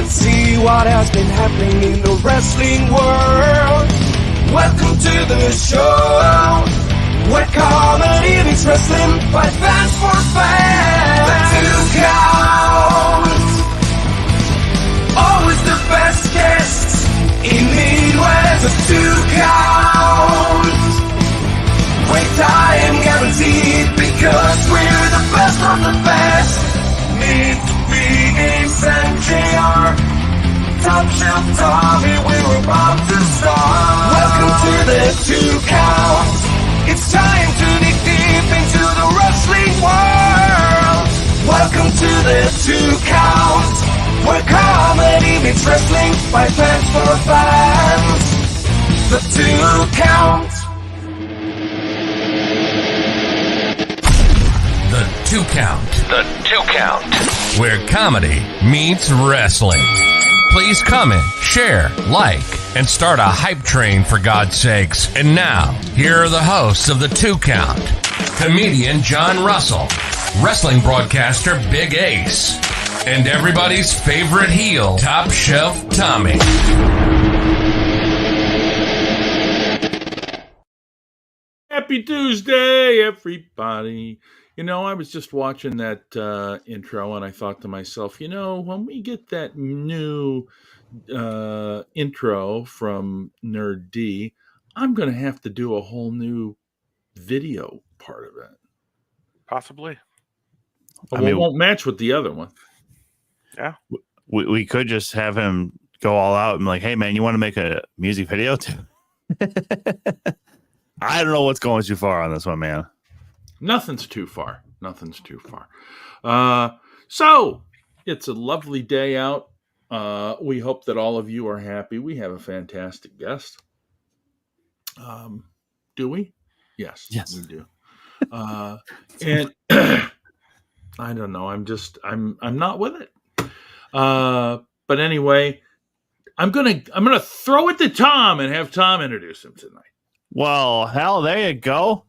Let's see what has been happening in the wrestling world. Welcome to the show, where comedy meets wrestling by fans for fans. The Two Count, always the best guests in Midwest. The Two Count, great time guaranteed because we're the best of the best. Meet BX and JR, Top Shelf Tommy, we're about to start. Welcome to the Two Count. It's time to dig deep into the wrestling world. Welcome to the Two Count, where comedy meets wrestling by fans for fans. The Two Count. The Two Count. The Two Count. Where comedy meets wrestling. Please comment, share, like, and start a hype train for God's sakes. And now, here are the hosts of The Two Count. Comedian John Russell, wrestling broadcaster Big Ace, and everybody's favorite heel, Top Shelf Tommy. Happy Tuesday, everybody. You know, I was just watching that intro and I thought to myself, you know, when we get that new intro from Nerd D, I'm going to have to do a whole new video part of it. Possibly. It won't match with the other one. Yeah. We could just have him go all out and be like, hey, man, you want to make a music video too? I don't know what's going too far on this one, man. Nothing's too far. So it's a lovely day out. We hope that all of you are happy. We have a fantastic guest. Do we? Yes, we do. And I don't know. I'm not with it. But anyway, I'm gonna throw it to Tom and have Tom introduce him tonight. Well, hell, there you go.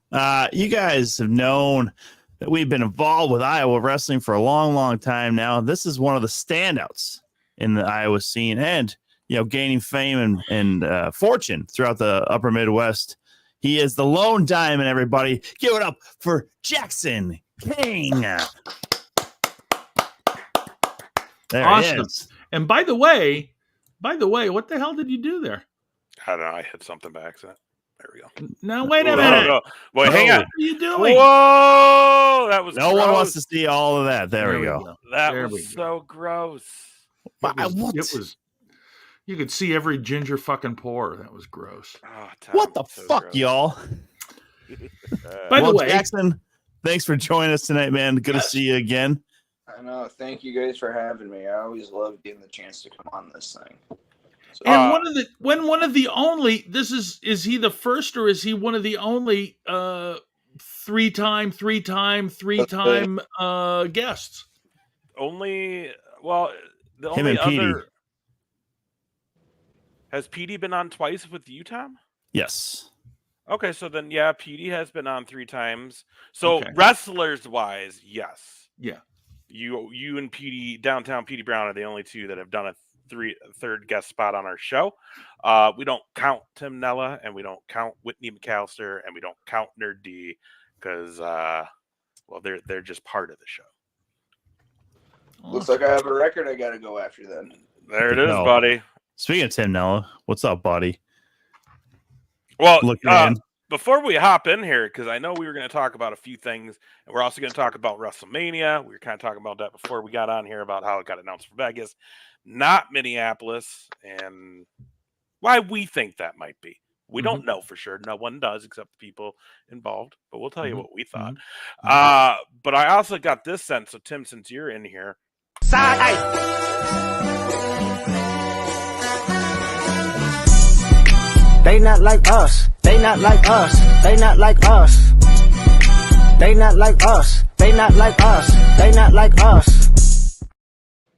You guys have known that we've been involved with Iowa wrestling for a long, long time now. This is one of the standouts in the Iowa scene and, you know, gaining fame and fortune throughout the upper Midwest. He is the lone diamond, everybody. Give it up for Jaxon King. There Awesome. it is. And by the way, what the hell did you do there? I don't know. I hit something by accident. There we go. Now, wait a minute. No. Wait, hang on. What are you doing? Whoa! That was No gross. one wants to see all of that. There we go. That There we was go. so gross. It was. You could see every ginger fucking pore. That was gross. Oh, Tom, What the so fuck, gross. y'all? By the way, Jackson, thanks for joining us tonight, man. Good to see you again. I know. Thank you guys for having me. I always love getting the chance to come on this thing. So, and one of the only. This is he the first or is he one of the only three-time guests? Only, well, the Him only and Petey. other. Has Petey been on twice with you, Tom? Yes. Okay, so then, yeah, Petey has been on 3 times. So Okay. wrestlers-wise, yes. Yeah. You and Petey, Downtown Petey Brown, are the only 2 that have done a third guest spot on our show. We don't count Tim Nella, and we don't count Whitney McAllister, and we don't count Nerd D because, well, they're just part of the show. looks like I have a record I got to go after then. There it is, No. buddy. Speaking of Tim Nella, what's up, buddy? Well, Look, man. before we hop in here, because I know we were going to talk about a few things, and we're also going to talk about WrestleMania. We were kind of talking about that before we got on here about how it got announced for Vegas, not Minneapolis, and why we think that might be. We don't know for sure. No one does except the people involved, but we'll tell you what we thought. But I also got this sense, so Tim, since you're in here. Side eye. They not like us. They not like us. They not like us. They not like us. They not like us. They not like us.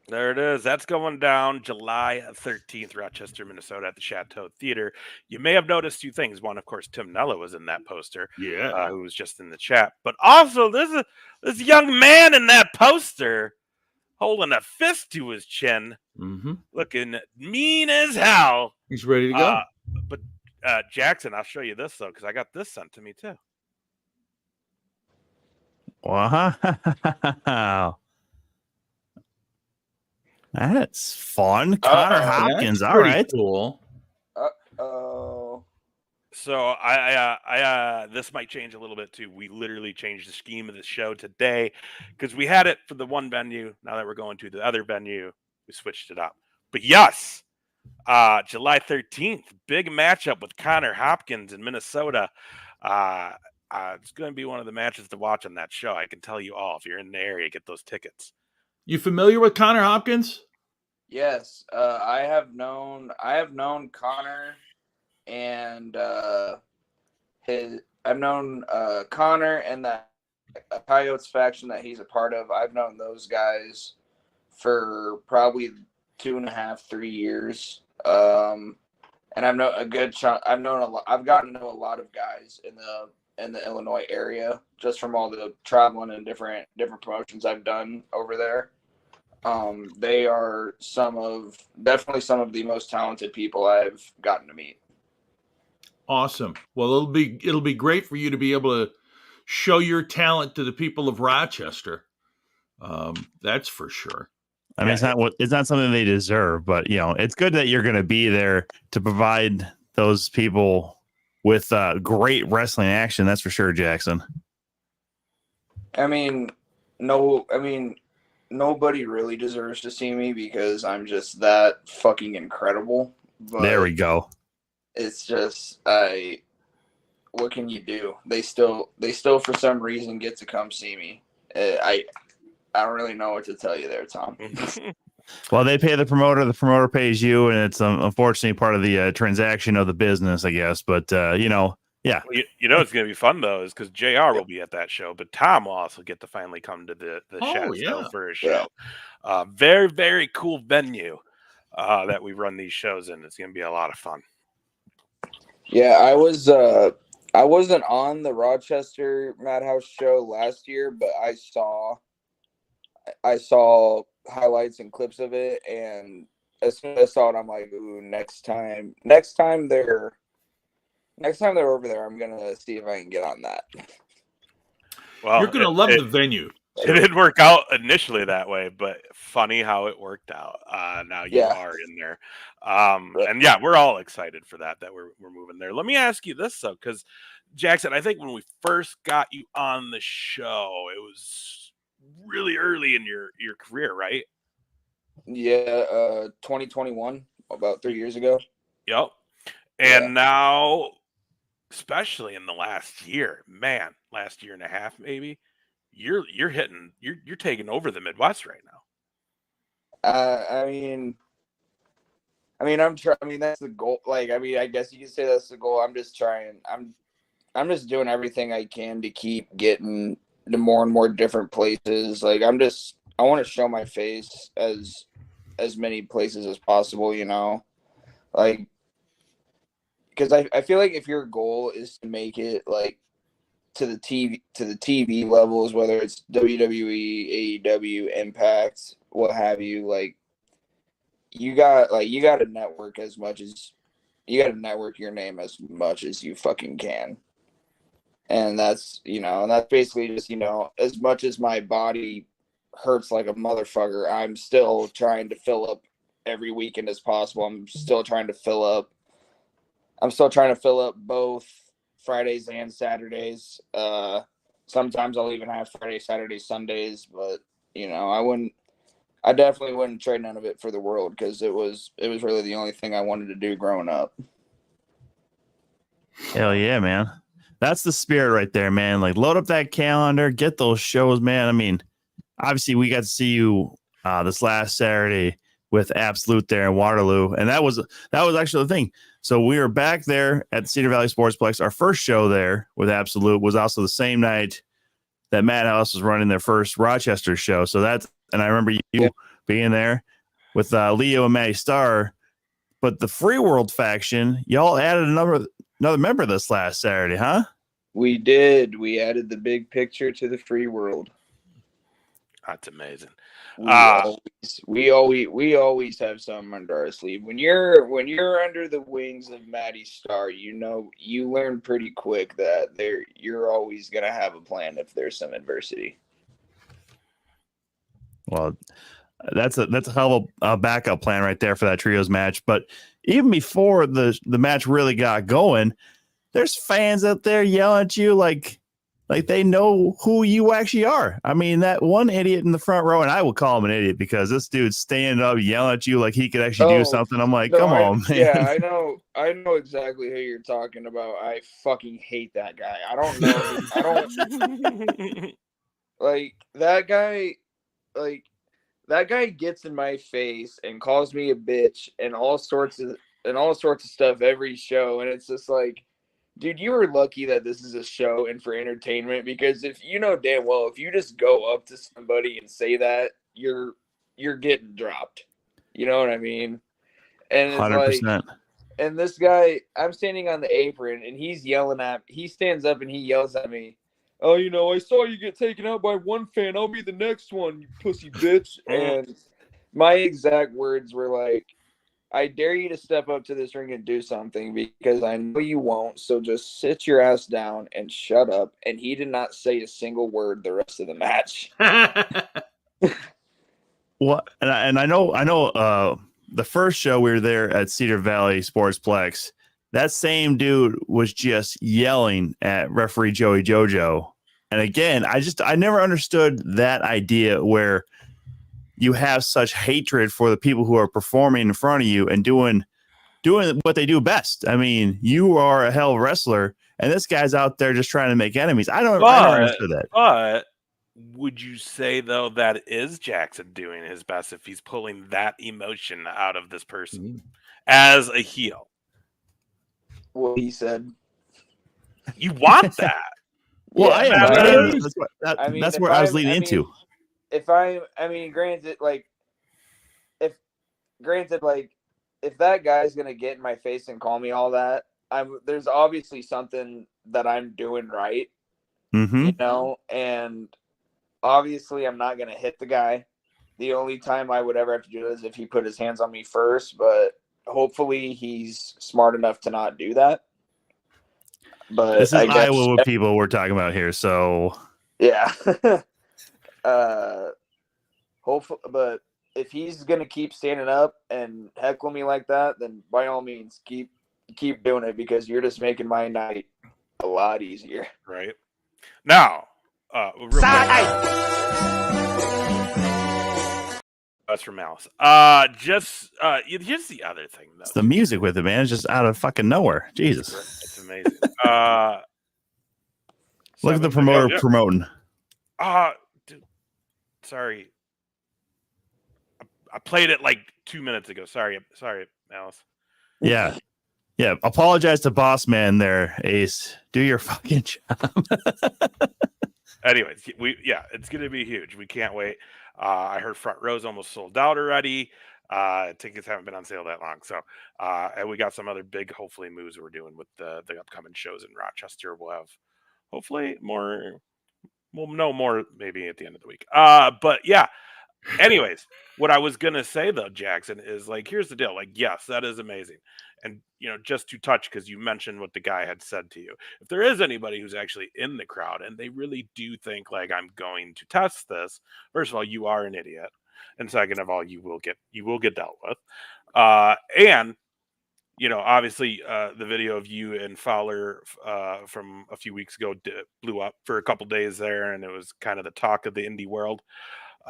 There it is. That's going down July 13th, Rochester, Minnesota, at the Chateau Theater. You may have noticed 2 things. One, of course, Tim Nella was in that poster, who was just in the chat. But also, there's this young man in that poster holding a fist to his chin, Mm-hmm. looking mean as hell. He's ready to go. But Jackson, I'll show you this though, because I got this sent to me too. Wow. That's fun. Connor Hopkins. All right. Cool. Oh. So I this might change a little bit too. We literally changed the scheme of the show today because we had it for the one venue. Now that we're going to the other venue, we switched it up. But yes, July 13th, big matchup with Connor Hopkins in Minnesota. It's going to be one of the matches to watch on that show. I can tell you all. If you're in the area, get those tickets. You familiar with Connor Hopkins? Yes, I have known Connor, and I've known Connor and that Coyotes faction that he's a part of. I've known those guys for probably 2.5, 3 years. And I've known a good chunk. I've gotten to know a lot of guys in the Illinois area just from all the traveling and different promotions I've done over there. They are definitely some of the most talented people I've gotten to meet. Awesome. Well, it'll be great for you to be able to show your talent to the people of Rochester. That's for sure. I mean, it's not something they deserve, but it's good that you're going to be there to provide those people with great wrestling action. That's for sure, Jackson. Nobody really deserves to see me because I'm just that fucking incredible. But there we go. It's just what can you do? They still for some reason get to come see me. I don't really know what to tell you there, Tom. Well, they pay the promoter pays you, and it's unfortunately part of the transaction of the business, I guess. But yeah. Well, it's going to be fun though, is because JR will be at that show, but Tom will also get to finally come to the show for his show. Very, very cool venue that we run these shows in. It's going to be a lot of fun. Yeah, I wasn't on the Rochester Madhouse show last year, but I saw highlights and clips of it, and as soon as I saw it, I'm like, ooh, next time they're over there, I'm gonna see if I can get on that. Well, you're gonna love the venue. It didn't work out initially that way, but funny how it worked out. Now you are in there, and yeah, we're all excited for that we're moving there. Let me ask you this though, because Jackson, I think when we first got you on the show, it was really early in your career, right? Yeah, 2021, about 3 years ago. Yep. And now, especially in the last year and a half, maybe, you're taking over the Midwest right now. That's the goal. I guess you could say that's the goal. I'm just trying. I'm just doing everything I can to keep getting to more and more different places. I want to show my face as many places as possible, because I feel like if your goal is to make it to the TV levels, whether it's WWE, AEW, Impact, what have you, you got to network as much as you got to network your name as much as you fucking can. And that's basically just, as much as my body hurts like a motherfucker, I'm still trying to fill up every weekend as possible. I'm still trying to fill up both Fridays and Saturdays. Sometimes I'll even have Friday, Saturday, Sundays, but I definitely wouldn't trade none of it for the world, because it was really the only thing I wanted to do growing up. Hell yeah, man. That's the spirit right there, man. Load up that calendar, get those shows, man. I mean, obviously we got to see you this last Saturday with Absolute there in Waterloo, and that was actually the thing. So we were back there at the Cedar Valley Sportsplex. Our first show there with Absolute was also the same night that Madhouse was running their first Rochester show. So and I remember you being there with Leo and Matty Starr. But the Free World faction, y'all added another member this last Saturday, huh? We did. We added the big picture to the Free World. That's amazing. We always have something under our sleeve. When you're under the wings of Matty Starr, you learn pretty quick that you're always gonna have a plan if there's some adversity. Well, that's a hell of a backup plan right there for that trios match. But even before the match really got going, there's fans out there yelling at you like they know who you actually are. I mean, that one idiot in the front row, and I will call him an idiot because this dude's standing up yelling at you like he could actually do something. I'm like, come on, man. Yeah, I know exactly who you're talking about. I fucking hate that guy. I don't know. I don't like that guy. Like that guy gets in my face and calls me a bitch and all sorts of stuff every show, and it's just like, dude, you were lucky that this is a show and for entertainment, because if you know damn well if you just go up to somebody and say that, you're getting dropped. You know what I mean? And it's 100%. like, and this guy, I'm standing on the apron and he's yelling at me. He stands up and he yells at me, "Oh, I saw you get taken out by one fan. I'll be the next one, you pussy bitch." And my exact words were like, "I dare you to step up to this ring and do something, because I know you won't. So just sit your ass down and shut up." And he did not say a single word the rest of the match. Well, and I know the first show we were there at Cedar Valley Sportsplex, that same dude was just yelling at referee Joey Jojo. And again, I never understood that idea where you have such hatred for the people who are performing in front of you and doing what they do best. I mean, you are a hell wrestler, and this guy's out there just trying to make enemies. I never understood that. But would you say, though, that is Jaxon doing his best if he's pulling that emotion out of this person as a heel? What he said. You want that. Well, yeah, that's where I was leading into. Granted, if that guy's gonna get in my face and call me all that, there's obviously something that I'm doing right, and obviously I'm not gonna hit the guy. The only time I would ever have to do that is if he put his hands on me first, but hopefully he's smart enough to not do that. But this is Iowa with people we're talking about here, so yeah. Hopefully, but if he's gonna keep standing up and heckle me like that, then by all means keep doing it, because you're just making my night a lot easier. Right now, real quick. That's from Malice. Here's the other thing, though. It's the music with it, man. It's just out of fucking nowhere. Jesus, it's amazing. Look at the promoter promoting. Dude, sorry. I played it like 2 minutes ago. Sorry, Malice. Yeah. Apologize to Boss Man there, Ace. Do your fucking job. Anyways, it's gonna be huge. We can't wait. I heard Front Row's almost sold out already. Tickets haven't been on sale that long, so and we got some other big, hopefully, moves we're doing with the upcoming shows in Rochester. We'll have hopefully more. We'll know more maybe at the end of the week. But yeah. Anyways, what I was gonna say though, Jaxon, is like, here's the deal. Like, yes, that is amazing, and just to touch, because you mentioned what the guy had said to you. If there is anybody who's actually in the crowd and they really do think like, I'm going to test this, first of all, you are an idiot, and second of all, you will get dealt with, and obviously, the video of you and Fowler from a few weeks ago blew up for a couple days there, and it was kind of the talk of the indie world.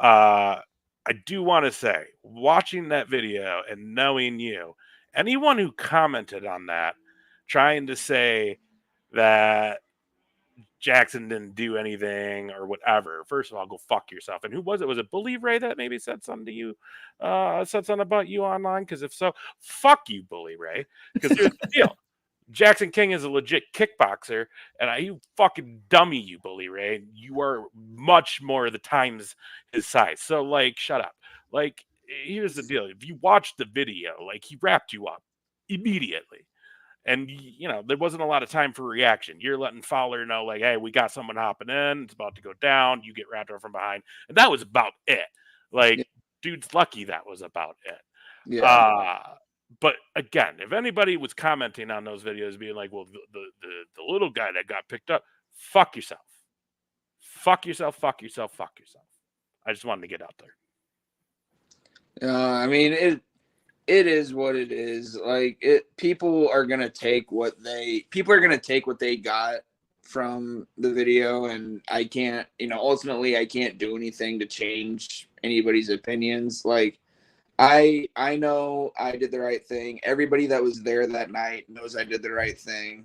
I do want to say, watching that video and knowing you, anyone who commented on that, trying to say that Jaxon didn't do anything or whatever, first of all, go fuck yourself. And who was it? Was it Bully Ray that maybe said something to you, said something about you online? Because if so, fuck you, Bully Ray. Because here's the deal. Jaxon King is a legit kickboxer, and you fucking dummy, you Bully Ray. You are much more the times his size. So, like, shut up. Like, here's the deal. If you watch the video, like, he wrapped you up immediately. And, there wasn't a lot of time for reaction. You're letting Fowler know, like, hey, we got someone hopping in. It's about to go down. You get wrapped up from behind. And that was about it. Like, dude's lucky that was about it. Yeah. But again, if anybody was commenting on those videos being like, well, the little guy that got picked up, fuck yourself. Fuck yourself, fuck yourself, fuck yourself. I just wanted to get out there. I mean, it is what it is. Like, people are gonna take what they got from the video, and I can't, ultimately I can't do anything to change anybody's opinions. Like, I know I did the right thing. Everybody that was there that night knows I did the right thing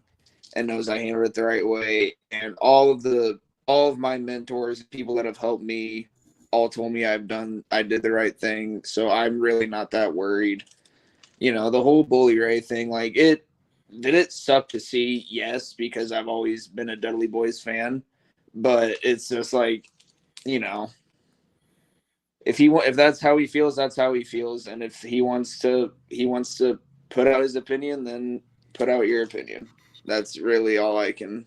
and knows I handled it the right way. And all of my mentors, people that have helped me, all told me I did the right thing. So I'm really not that worried. The whole Bully Ray thing, like, did it suck to see? Yes, because I've always been a Dudley Boys fan, but it's just like, if that's how he feels, that's how he feels. And if he wants to put out his opinion, then put out your opinion. That's really all I can.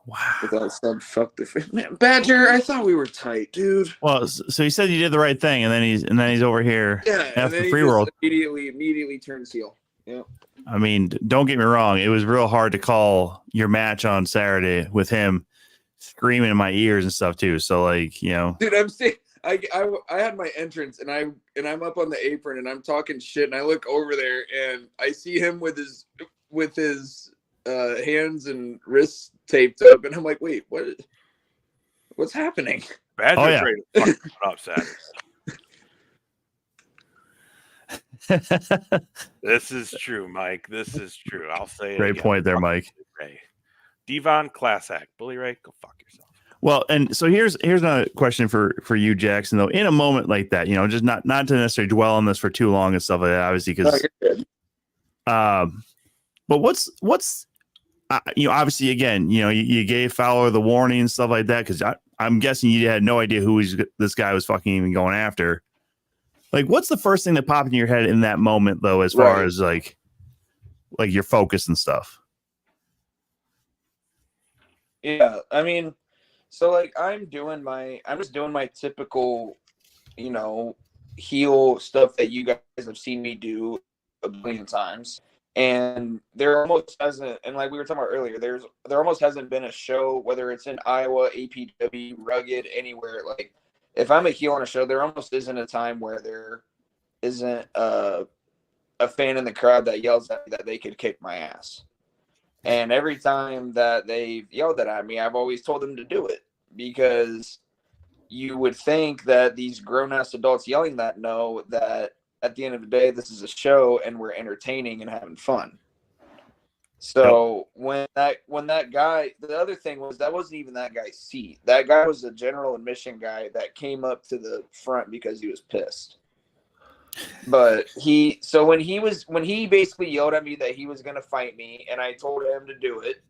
Wow. Without said, fuck the man, Badger. I thought we were tight, dude. Well, so he said you did the right thing, and then he's over here. Yeah, after and then Free World. Immediately turns heel. Yeah. I mean, don't get me wrong. It was real hard to call your match on Saturday with him screaming in my ears and stuff too. So, like, dude, I'm saying. I had my entrance and I'm up on the apron and I'm talking shit and I look over there and I see him with his hands and wrists taped up and I'm like, wait, what's happening? Badger's ready to fuck upset. This is true, Mike. This is true. I'll say it. Great again. point there, Mike. Ray. Devon, class act. Bully Ray, go fuck yourself. Well, and so here's another question for you, Jackson. Though, in a moment like that, just not to necessarily dwell on this for too long and stuff like that, obviously, because, but what's obviously, again, you gave Fowler the warning and stuff like that because I'm guessing you had no idea who this guy was fucking even going after. Like, what's the first thing that popped in your head in that moment, though, as far as like your focus and stuff? Yeah, I mean. So, like, I'm just doing my typical, heel stuff that you guys have seen me do a billion times. And there almost hasn't, and like we were talking about earlier, there almost hasn't been a show, whether it's in Iowa, APW, Rugged, anywhere. Like, if I'm a heel on a show, there almost isn't a time where there isn't a fan in the crowd that yells at me that they could kick my ass. And every time that they've yelled at me, I've always told them to do it because you would think that these grown-ass adults yelling that know that at the end of the day, this is a show and we're entertaining and having fun. So when that guy, the other thing was that wasn't even that guy's seat. That guy was a general admission guy that came up to the front because he was pissed. But when he basically yelled at me that he was going to fight me and I told him to do it,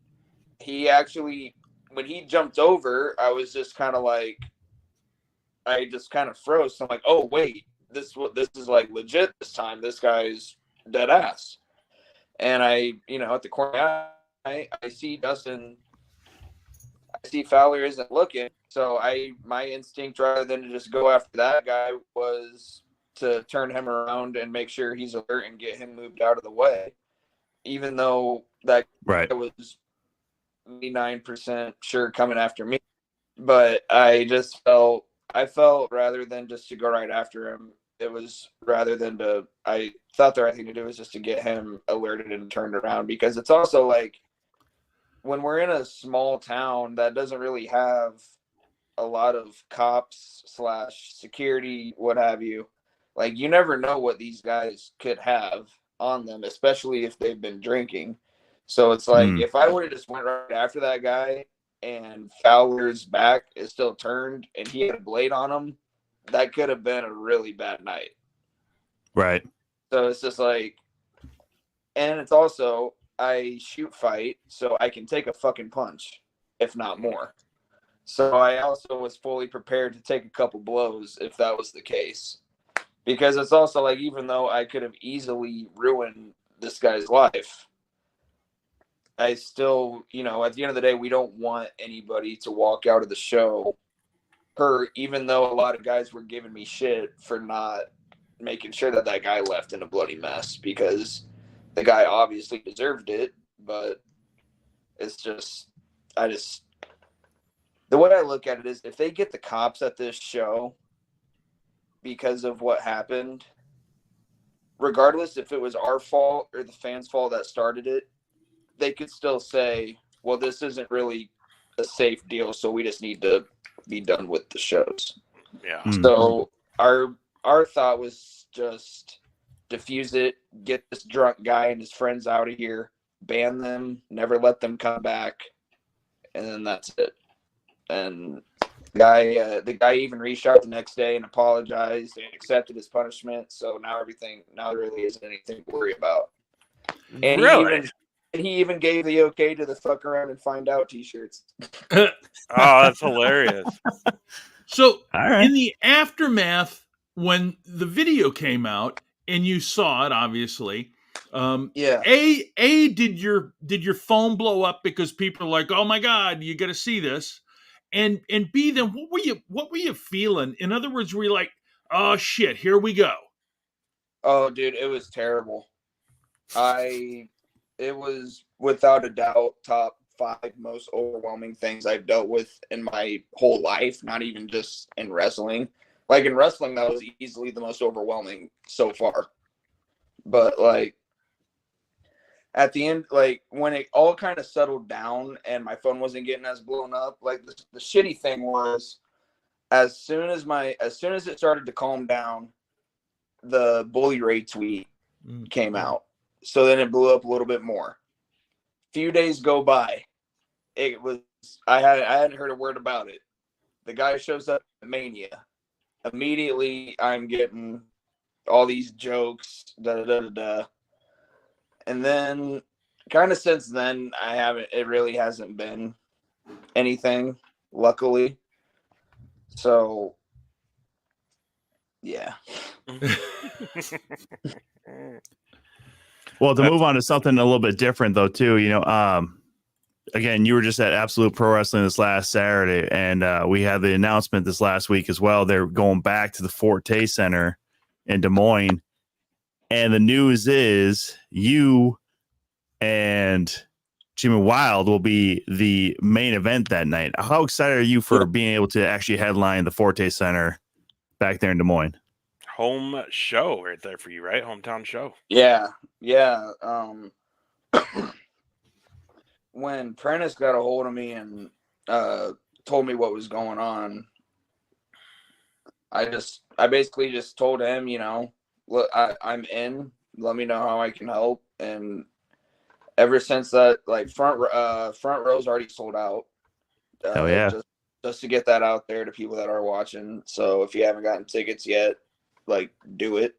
he actually, when he jumped over, I was just kind of like, I just kind of froze. So I'm like, oh, wait, this is like legit this time. This guy's dead ass. And I, at the corner, I see Dustin, I see Fowler isn't looking. So my instinct rather than to just go after that guy was to turn him around and make sure he's alert and get him moved out of the way, even though that guy was 99% sure coming after me. But I felt rather than just to go right after him, it was I thought the right thing to do was just to get him alerted and turned around, because it's also like when we're in a small town that doesn't really have a lot of cops / security, what have you. Like, you never know what these guys could have on them, especially if they've been drinking. So it's like, if I would have just went right after that guy and Fowler's back is still turned and he had a blade on him, that could have been a really bad night. Right. So it's just like, and it's also, I shoot fight, so I can take a fucking punch, if not more. So I also was fully prepared to take a couple blows if that was the case. Because it's also like, even though I could have easily ruined this guy's life, I still, at the end of the day, we don't want anybody to walk out of the show hurt, even though a lot of guys were giving me shit for not making sure that that guy left in a bloody mess, because the guy obviously deserved it. But it's just, the way I look at it is, if they get the cops at this show because of what happened, regardless if it was our fault or the fans' fault that started it, they could still say, well, this isn't really a safe deal, so we just need to be done with the shows. Yeah. So our thought was just diffuse it, get this drunk guy and his friends out of here, ban them, never let them come back, and then that's it. And the guy even reached out the next day and apologized and accepted his punishment. So now there really isn't anything to worry about. And Really? he even gave the okay to the fuck around and find out t-shirts. Oh, that's hilarious. So All right. in the aftermath, when the video came out and you saw it, obviously, Yeah. did your phone blow up because people are like, oh my God, you got to see this? And B, then what were you feeling? In other words, were you like, oh shit, here we go? Oh, dude, it was terrible. It was without a doubt top 5 most overwhelming things I've dealt with in my whole life, not even just in wrestling. Like in wrestling, that was easily the most overwhelming so far. But like at the end, like when it all kind of settled down and my phone wasn't getting as blown up, like the shitty thing was, as soon as it started to calm down, the Bully Ray tweet came out. So then it blew up a little bit more. Few days go by. I hadn't heard a word about it. The guy shows up at Mania. Immediately I'm getting all these jokes, and then kind of since then it really hasn't been anything, luckily. So yeah. Well, to move on to something a little bit different, though, too, again, you were just at Absolute Pro Wrestling this last Saturday, and we had the announcement this last week as well. They're going back to the Forte Center in Des Moines, and the news is you and Jimmy Wild will be the main event that night. How excited are you for being able to actually headline the Forte Center back there in Des Moines? Home show right there for you, right? Hometown show. Yeah. When Prentice got a hold of me and told me what was going on, I basically just told him, look, I'm in. Let me know how I can help. And ever since that, like front row's already sold out. Hell yeah! Just to get that out there to people that are watching. So if you haven't gotten tickets yet, like, do it.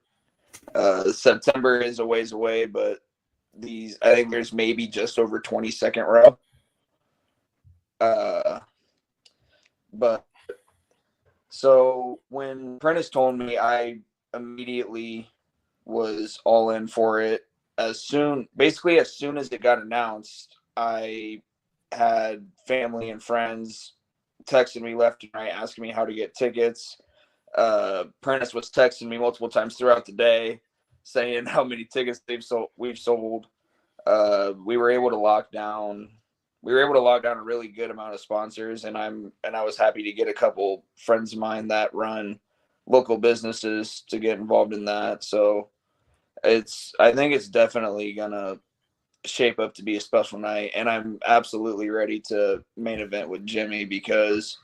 September is a ways away, but I think there's maybe just over 22nd row. But so when Prentice told me, I immediately was all in for it. As soon as it got announced, I had family and friends texting me left and right asking me how to get tickets. Prentice was texting me multiple times throughout the day saying how many tickets we've sold. We were able to lock down a really good amount of sponsors, and I was happy to get a couple friends of mine that run local businesses to get involved in that. So I think it's definitely gonna shape up to be a special night, and I'm absolutely ready to main event with Jimmy, because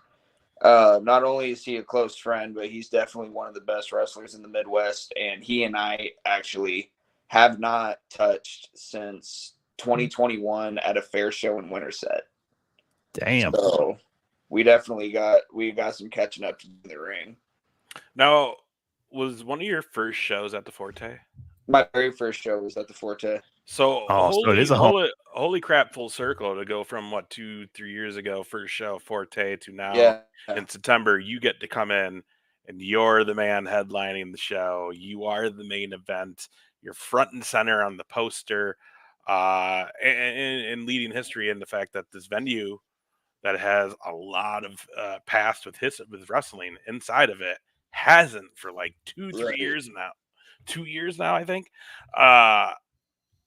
not only is he a close friend, but he's definitely one of the best wrestlers in the Midwest, and he and I actually have not touched since 2021 at a fair show in Winterset. Damn. So we got some catching up to do in the ring. Now, was one of your first shows at the Forte? My very first show was at the Forte. So, so it is a holy crap, full circle to go from 2-3 years ago, first show Forte, to now. Yeah. In September, you get to come in and you're the man headlining the show. You are the main event. You're front and center on the poster, and leading history in the fact that this venue that has a lot of past with wrestling inside of it hasn't for like 2-3 years now. 2 years now, I think.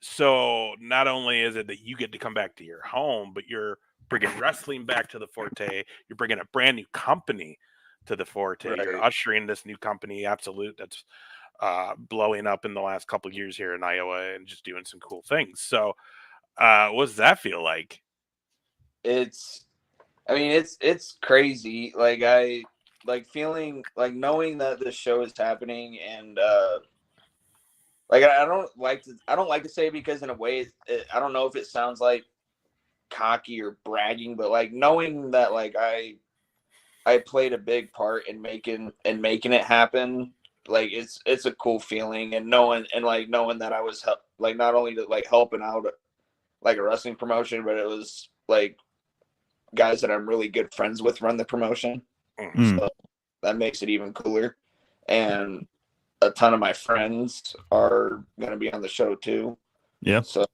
So not only is it that you get to come back to your home, but you're bringing wrestling back to the Forte. You're bringing a brand new company to the Forte. Right. You're ushering this new company, Absolute, that's blowing up in the last couple of years here in Iowa and just doing some cool things. So what does that feel like? It's crazy. Like I like feeling like knowing that this show is happening, and like I don't like to say it because in a way I don't know if it sounds like cocky or bragging, but like knowing that like I played a big part in making it happen. Like it's a cool feeling, and knowing that I was like not only to like helping out like a wrestling promotion, but it was like guys that I'm really good friends with run the promotion. So that makes it even cooler. And a ton of my friends are going to be on the show too. Yeah. So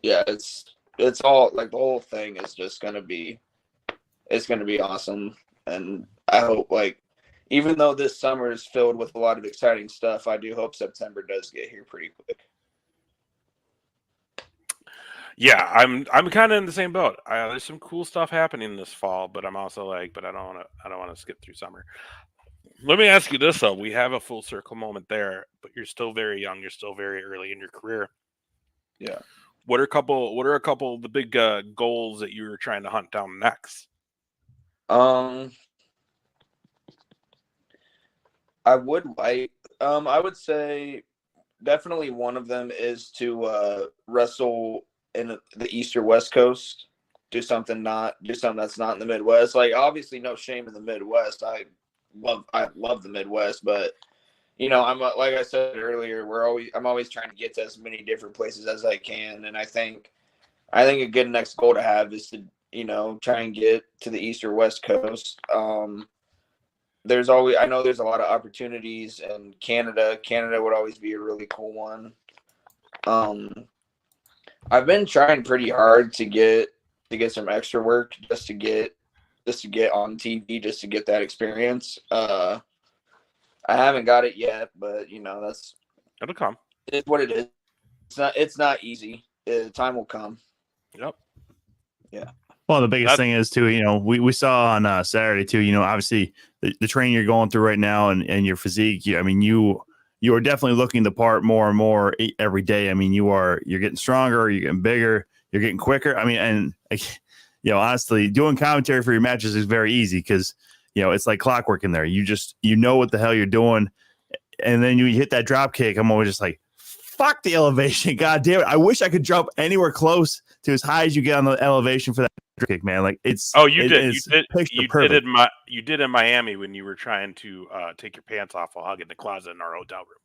yeah, it's all like the whole thing is just going to be, it's going to be awesome. And I hope like, even though this summer is filled with a lot of exciting stuff, I do hope September does get here pretty quick. Yeah, I'm kind of in the same boat. There's some cool stuff happening this fall, but I'm also like, but I don't want to skip through summer. Let me ask you this though: we have a full circle moment there, but you're still very young. You're still very early in your career. Yeah. What are a couple of the big goals that you were trying to hunt down next? I would say definitely one of them is to wrestle in the East or West Coast. Do something that's not in the Midwest. Like obviously no shame in the Midwest. I love the Midwest, but you know, like I said earlier, I'm always trying to get to as many different places as I can. And I think a good next goal to have is to, you know, try and get to the East or West Coast. I know there's a lot of opportunities in Canada. Canada would always be a really cool one. I've been trying pretty hard to get some extra work just to get on TV, just to get that experience. I haven't got it yet, but you know, It'll come. It's what it is. It's not easy. Time will come. Yep. Yeah. Well, the biggest thing is too, you know, we saw on Saturday too, you know, obviously the training you're going through right now and your physique, I mean, you are definitely looking the part more and more every day. I mean, you're getting stronger, you're getting bigger, you're getting quicker. I mean, and you know, honestly, doing commentary for your matches is very easy because, you know, it's like clockwork in there. You know what the hell you're doing. And then you hit that drop kick. I'm always just like, fuck the elevation. God damn it. I wish I could jump anywhere close to as high as you get on the elevation for that drop kick, man. Like it's, you did in Miami when you were trying to take your pants off while hugging the closet in our hotel room.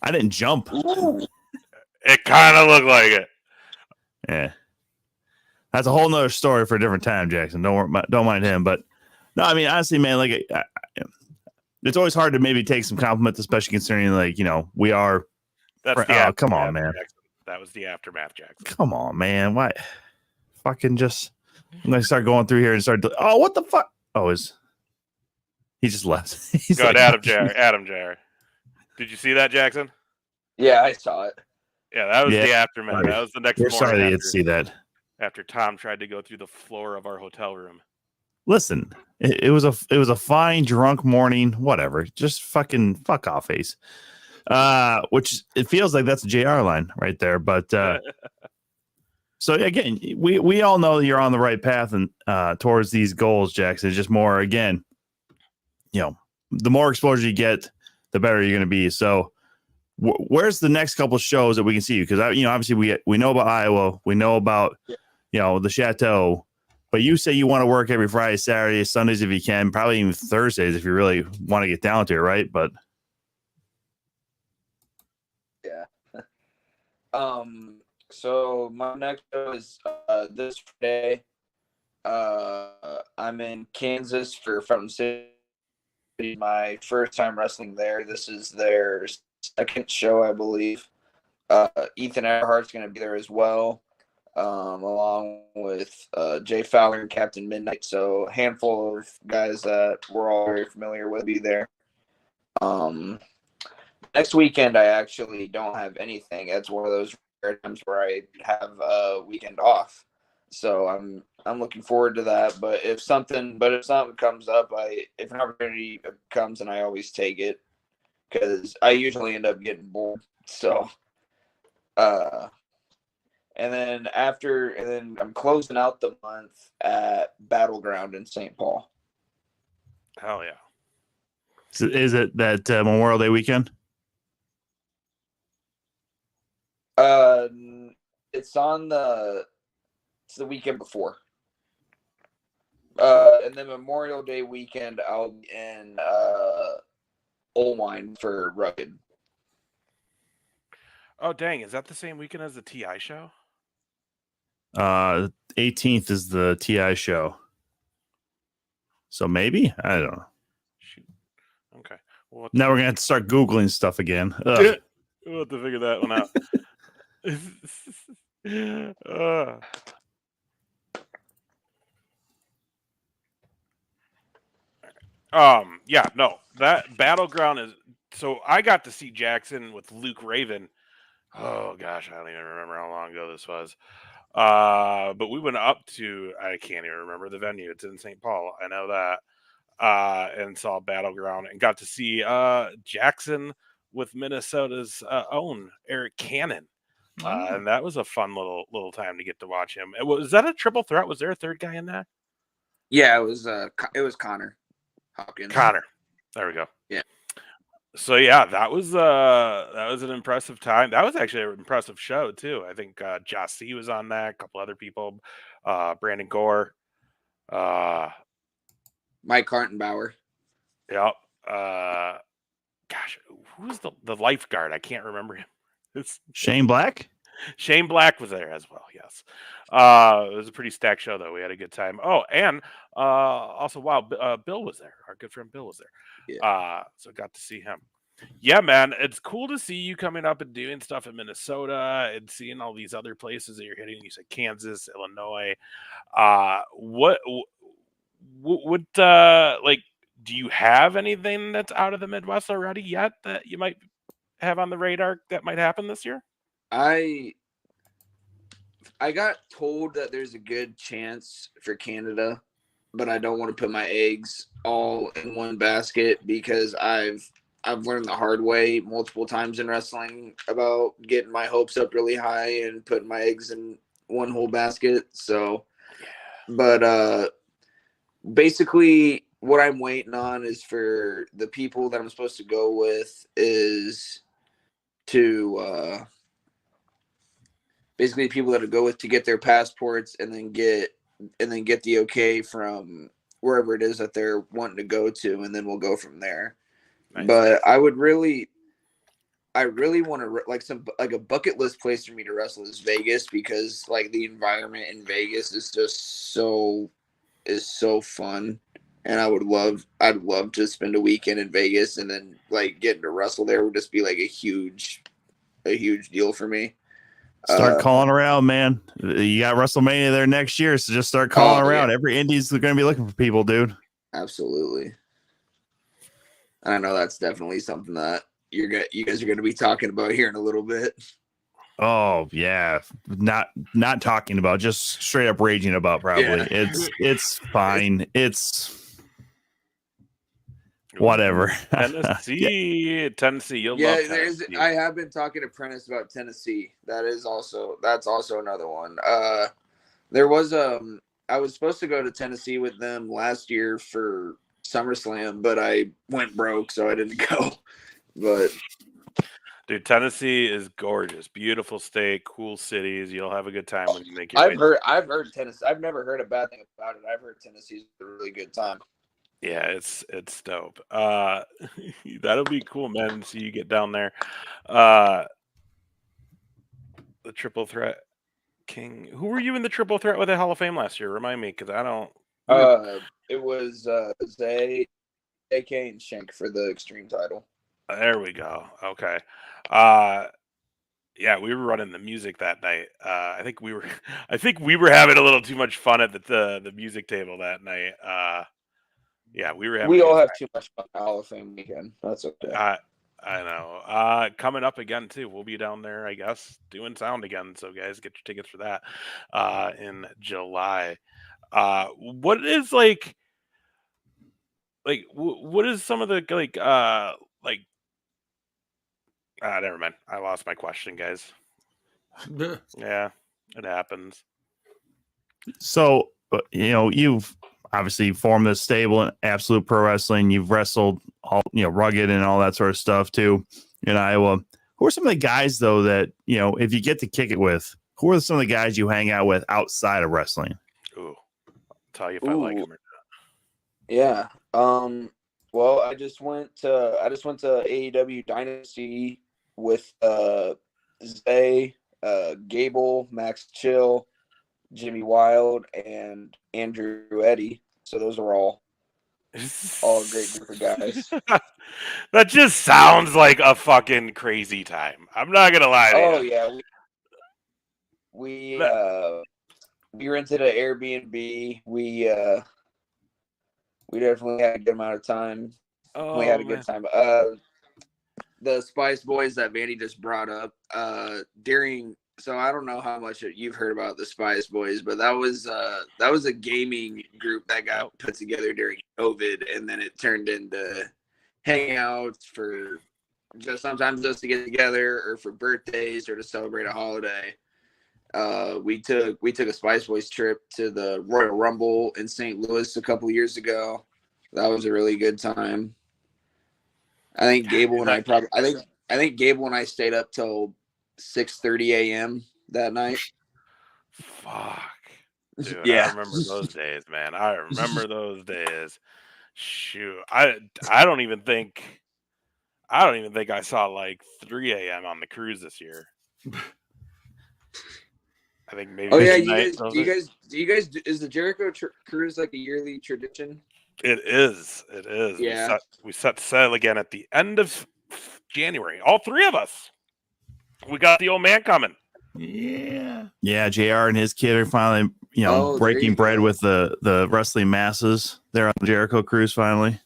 I didn't jump. It kind of looked like it. Yeah. That's a whole nother story for a different time, Jackson. Don't mind him. But no, I mean, honestly, man, like it's always hard to maybe take some compliments, especially considering like, you know, we are. Come on, man. Jackson. That was the aftermath, Jackson. Come on, man. Why? Fucking just. I'm gonna start going through here and start. Oh, what the fuck? Oh, he just left. He's Go like, ahead, Adam J. Did you see that, Jackson? Yeah, I saw it. Yeah, that was the aftermath. Sorry. That was the next We're morning. sorry to see that. After Tom tried to go through the floor of our hotel room. Listen, it was a fine drunk morning. Whatever, just fucking fuck off, Ace. Which it feels like that's a JR line right there. But so again, we all know that you're on the right path and towards these goals, Jackson. It's just more again, you know, the more exposure you get, the better you're going to be. So where's the next couple of shows that we can see you? Because you know, obviously we know about Iowa, we know about you know the Chateau, but you say you want to work every Friday, Saturday, Sundays if you can, probably even Thursdays if you really want to get down to it, right? But yeah. So my next show is this Friday. I'm in Kansas for Fountain City. My first time wrestling there. This is their second show, I believe. Ethan Earhart's going to be there as well. along with Jay Fowler and Captain Midnight. So a handful of guys that we're all very familiar with be there. Next weekend, I actually don't have anything. It's one of those rare times where I have a weekend off. So I'm looking forward to that. But if something comes up, if an opportunity comes, and I always take it because I usually end up getting bored. So, and then I'm closing out the month at Battleground in St. Paul. Hell yeah! Is it that Memorial Day weekend? It's the weekend before. And then Memorial Day weekend, I'll be in Olwine for Rugged. Oh dang! Is that the same weekend as the TI show? 18th is the TI show. So maybe? I don't know. Shoot. Okay. Well, Now we're going to have to start Googling stuff again. Ugh. We'll have to figure that one out. Yeah, no, that Battleground is. So I got to see Jackson with Luke Raven. Oh gosh, I don't even remember how long ago this was. But we went up to, I can't even remember the venue. It's in St. Paul. I know that. And saw Battleground and got to see Jackson with Minnesota's own Eric Cannon. And that was a fun little time to get to watch him. Was that a triple threat? Was there a third guy in that? Yeah, it was Connor Hopkins. Connor. There we go. Yeah. So yeah, that was an impressive time. That was actually an impressive show too. I think Josh C was on that, a couple other people, Brandon Gore, Mike Hartenbauer. Yep. Gosh, who's the lifeguard? I can't remember him. It's Shane Black? Shane Black was there as well. Yes. It was a pretty stacked show though. We had a good time. Oh, and also, wow, Bill was there. Our good friend Bill was there. Yeah. So got to see him. Yeah, man, it's cool to see you coming up and doing stuff in Minnesota and seeing all these other places that you're hitting. You said Kansas, Illinois. What like, do you have anything that's out of the Midwest already yet that you might have on the radar that might happen this year? I got told that there's a good chance for Canada, but I don't want to put my eggs all in one basket because I've learned the hard way multiple times in wrestling about getting my hopes up really high and putting my eggs in one whole basket. So, but basically what I'm waiting on is for the people that I'm supposed to go with is to basically people that I go with to get their passports and then get the okay from wherever it is that they're wanting to go to, and then we'll go from there. Nice. But I really want to like a bucket list place for me to wrestle is Vegas, because like the environment in Vegas is just so fun, and I'd love to spend a weekend in Vegas, and then like getting to wrestle there would just be like a huge deal for me. Start calling around, man. You got WrestleMania there next year, so just start calling around. Yeah. Every indie's going to be looking for people, dude. Absolutely. And I know that's definitely something that you guys are going to be talking about here in a little bit. Oh yeah, not talking about, just straight up raging about. Probably it's fine. It's whatever. Tennessee. You'll love Tennessee. I have been talking to Prentice about Tennessee. That's also another one. There was I was supposed to go to Tennessee with them last year for SummerSlam, but I went broke, so I didn't go. But dude, Tennessee is gorgeous, beautiful state, cool cities. You'll have a good time when you make your I've heard Tennessee. I've never heard a bad thing about it. I've heard Tennessee's a really good time. Yeah, it's dope. That'll be cool, man. See you get down there. The triple threat king. Who were you in the triple threat with the Hall of Fame last year? Remind me, because I don't. It was Zay, AK, and Shank for the Extreme title. There we go. Okay. Yeah, we were running the music that night. I think we were having a little too much fun at the music table that night. Yeah, we were having. We all have too much fun Hall of Fame weekend. That's okay. I know. Coming up again too. We'll be down there, I guess, doing sound again. So guys, get your tickets for that in July. What is what is some of the never mind. I lost my question, guys. Yeah, it happens. So, you've obviously formed this stable in Absolute Pro Wrestling. You've wrestled all, rugged and all that sort of stuff too in Iowa. Who are some of the guys though that, if you get to kick it with, who are some of the guys you hang out with outside of wrestling? Ooh, I'll tell you if I like them or not. Yeah. Well, I just went to AEW Dynasty with Zay, Gable, Max Chill, Jimmy Wild, and Andrew Eddy. So those are all a great group of guys. That just sounds like a fucking crazy time. I'm not gonna lie to you. Oh yeah, we rented an Airbnb. We definitely had a good amount of time. We had a good time. The Spice Boys that Vandy just brought up so I don't know how much you've heard about the Spice Boys, but that was a gaming group that got put together during COVID, and then it turned into hangouts for sometimes just to get together or for birthdays or to celebrate a holiday. We took a Spice Boys trip to the Royal Rumble in St. Louis a couple years ago. That was a really good time. I think Gable and I stayed up till 6:30 a.m. that night. Fuck. Dude, Yeah. I remember those days, man. I remember those days. Shoot. I don't even think I saw like 3 a.m. on the cruise this year. I think maybe. Oh yeah, do you guys is the Jericho cruise like a yearly tradition? It is. Yeah. We set sail again at the end of January. All three of us. We got the old man coming. Yeah, JR and his kid are finally, breaking bread with the wrestling masses there on the Jericho cruise finally.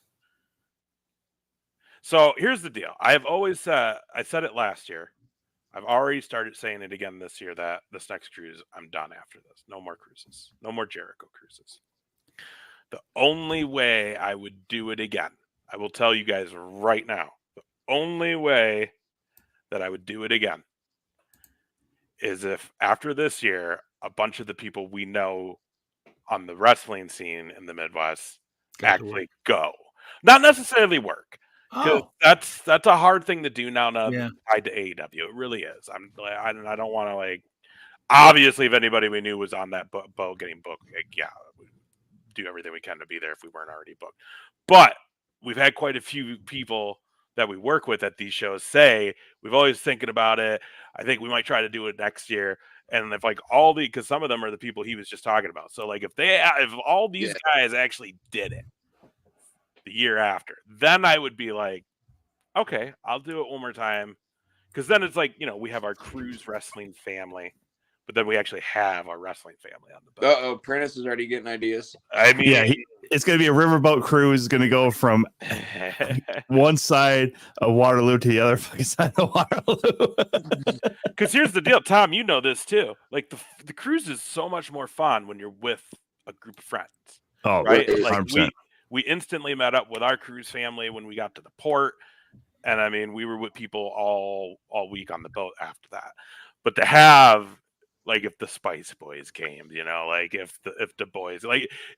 So here's the deal. I've always said, I said it last year. I've already started saying it again this year that this next cruise, I'm done after this. No more cruises. No more Jericho cruises. The only way I would do it again, I will tell you guys right now, the only way that I would do it again is if after this year, a bunch of the people we know on the wrestling scene in the Midwest actually go. Not necessarily work. Because that's a hard thing to do now tied to AEW. It really is. I don't want to obviously if anybody we knew was on that boat getting booked, we'd do everything we can to be there if we weren't already booked. But we've had quite a few people that we work with at these shows say we've always thinking about it. I think we might try to do it next year. And if because some of them are the people he was just talking about. So if all these guys actually did it the year after, then I would be like, okay, I'll do it one more time. Because then it's we have our cruise wrestling family, but then we actually have our wrestling family on the boat. Prentice is already getting ideas. I mean, it's going to be a riverboat cruise. Going to go from one side of Waterloo to the other fucking side of Waterloo. Because here's the deal, Tom, you know this too. The cruise is so much more fun when you're with a group of friends. Oh, right. 100%. We instantly met up with our cruise family when we got to the port. And I mean, we were with people all week on the boat after that. But to have if the Spice Boys came, if the boys,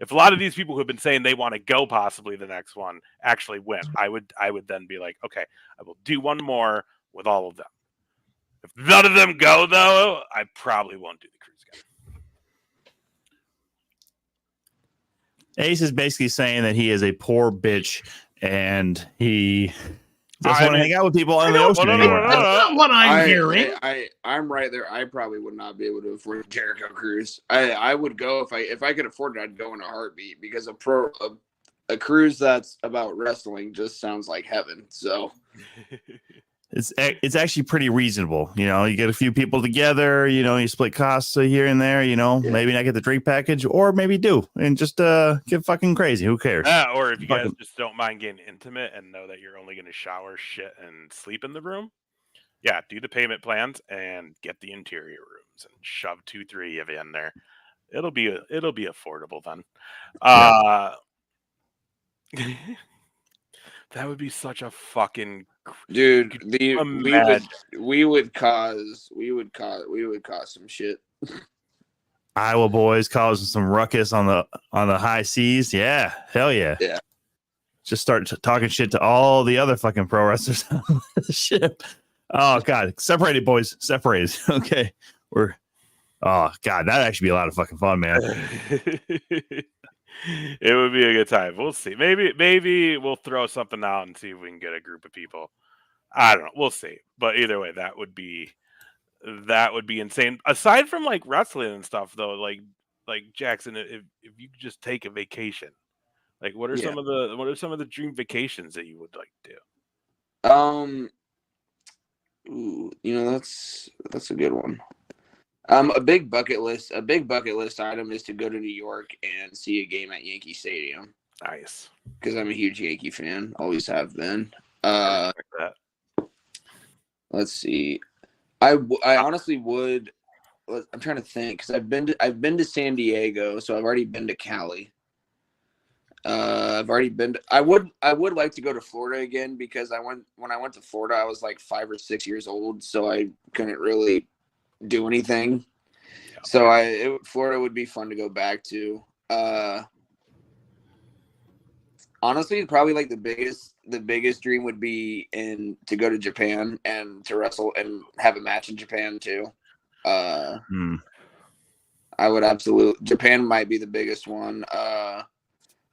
if a lot of these people who have been saying they want to go possibly the next one actually went, I would then be like, okay, I will do one more with all of them. If none of them go though, I probably won't do the cruise again. Ace is basically saying that he is a poor bitch and he doesn't want to hang out with people on the ocean anymore. That's not what I'm hearing. I'm right there. I probably would not be able to afford a Jericho cruise. I would go if I could afford it. I'd go in a heartbeat because a cruise that's about wrestling just sounds like heaven. So it's actually pretty reasonable. You get a few people together, you split costs here and there, maybe not get the drink package, or maybe do and just get fucking crazy. Who cares? Or if you guys just don't mind getting intimate and know that you're only going to shower, shit, and sleep in the room, yeah, do the payment plans and get the interior rooms and shove 2-3 of you in there. It'll be affordable then. That would be such a fucking dude. We would cause some shit. Iowa boys causing some ruckus on the high seas. Yeah, hell yeah. Yeah. Just start talking shit to all the other fucking pro wrestlers on the ship. Oh god, separated boys, separated. Okay, oh god, that'd actually be a lot of fucking fun, man. It would be a good time. We'll see. Maybe we'll throw something out and see if we can get a group of people. I don't know. We'll see. But either way, that would be insane. Aside from like wrestling and stuff, though, like Jackson, if you could just take a vacation, like what are some of the dream vacations that you would like to do? Ooh, that's a good one. A big bucket list item is to go to New York and see a game at Yankee Stadium. Nice. Because I'm a huge Yankee fan, always have been. Let's see. I honestly would. I'm trying to think because I've been to San Diego, so I've already been to Cali. I've already been. I would like to go to Florida again because when I went to Florida, I was like 5 or 6 years old, so I couldn't really do anything. So Florida would be fun to go back to. Honestly, probably like the biggest dream would be to go to Japan and to wrestle and have a match in Japan too. I would Japan might be the biggest one.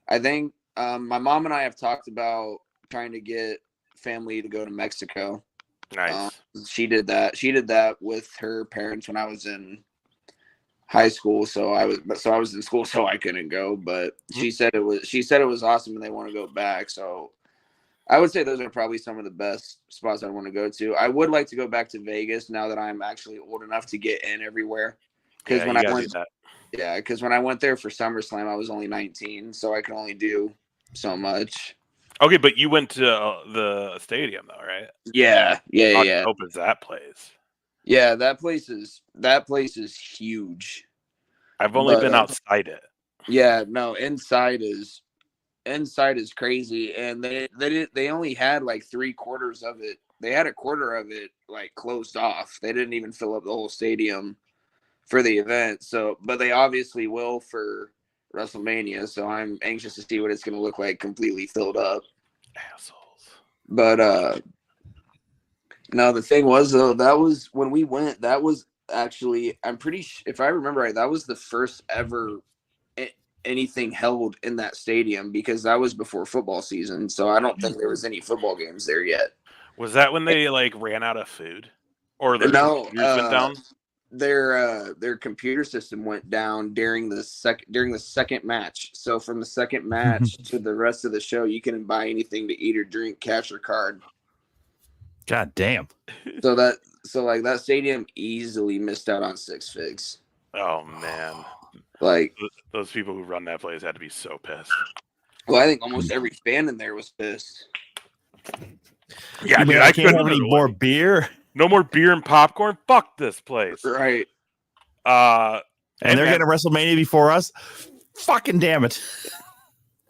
I think my mom and I have talked about trying to get family to go to Mexico. Nice. She did that with her parents when I was in high school. So I was in school, so I couldn't go. But she said it was awesome, and they want to go back. So I would say those are probably some of the best spots I want to go to. I would like to go back to Vegas now that I'm actually old enough to get in everywhere. Because when I went there for SummerSlam, I was only 19, so I could only do so much. Okay, but you went to the stadium though, right? Yeah. How dope is that place? Yeah, that place is huge. I've only been outside it. Yeah, no, inside is crazy, and they only had like 3/4 of it. They had a quarter of it like closed off. They didn't even fill up the whole stadium for the event. So, but they obviously will for WrestleMania. So I'm anxious to see what it's going to look like completely filled up. Assholes. But no, the thing was though, that was when we went. That was actually, I'm pretty if I remember right, that was the first ever anything held in that stadium because that was before football season. So I don't think there was any football games there yet. Was that when they like ran out of food, or their computers went down? Their computer system went down during the second match. So from the second match to the rest of the show, you couldn't buy anything to eat or drink, cash or card. God damn. So that stadium easily missed out on 6 figs. Oh man. Like those people who run that place had to be so pissed. Well, I think almost every fan in there was pissed. Yeah, dude, I can't have any more beer. No more beer and popcorn. Fuck this place. Right. And they're getting WrestleMania before us. Fucking damn it.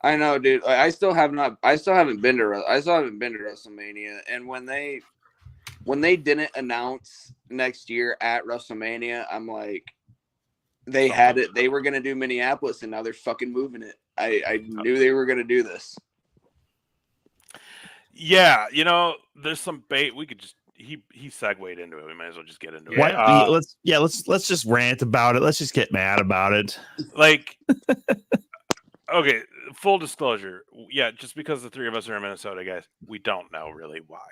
I know, dude. I still haven't been to WrestleMania. And when they didn't announce next year at WrestleMania, I'm like, they had it. They were gonna do Minneapolis, and now they're fucking moving it. I knew they were gonna do this. Yeah, there's some bait. We could just he segued into it. We might as well just get into what? it. Let's just rant about it. Let's just get mad about it. Like, okay, full disclosure. Yeah, just because the three of us are in Minnesota, guys, we don't know really why.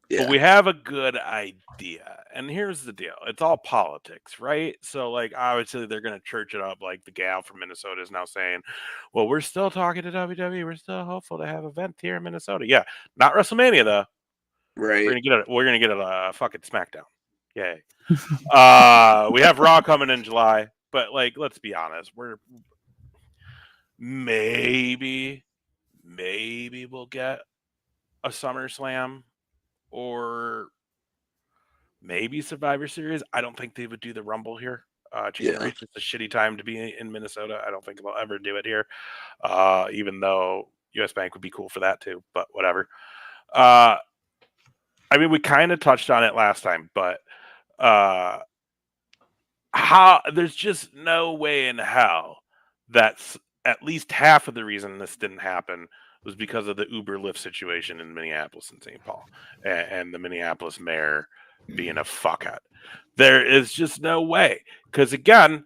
Yeah. But we have a good idea. And here's the deal. It's all politics, right? So, like, obviously they're going to church it up. Like, the gal from Minnesota is now saying, well, we're still talking to WWE. We're still hopeful to have an event here in Minnesota. Yeah, not WrestleMania, though. Right. We're gonna get a fucking SmackDown. Yay. We have Raw coming in July, but like, let's be honest, we're maybe we'll get a SummerSlam or maybe Survivor Series. I don't think they would do the Rumble here. January is just a shitty time to be in Minnesota. I don't think they'll ever do it here. Even though US Bank would be cool for that too, but whatever. I mean, we kind of touched on it last time, but how there's just no way in hell that's at least half of the reason this didn't happen was because of the Uber Lyft situation in Minneapolis and St. Paul and the Minneapolis mayor being a fuckhead. There is just no way. Because again,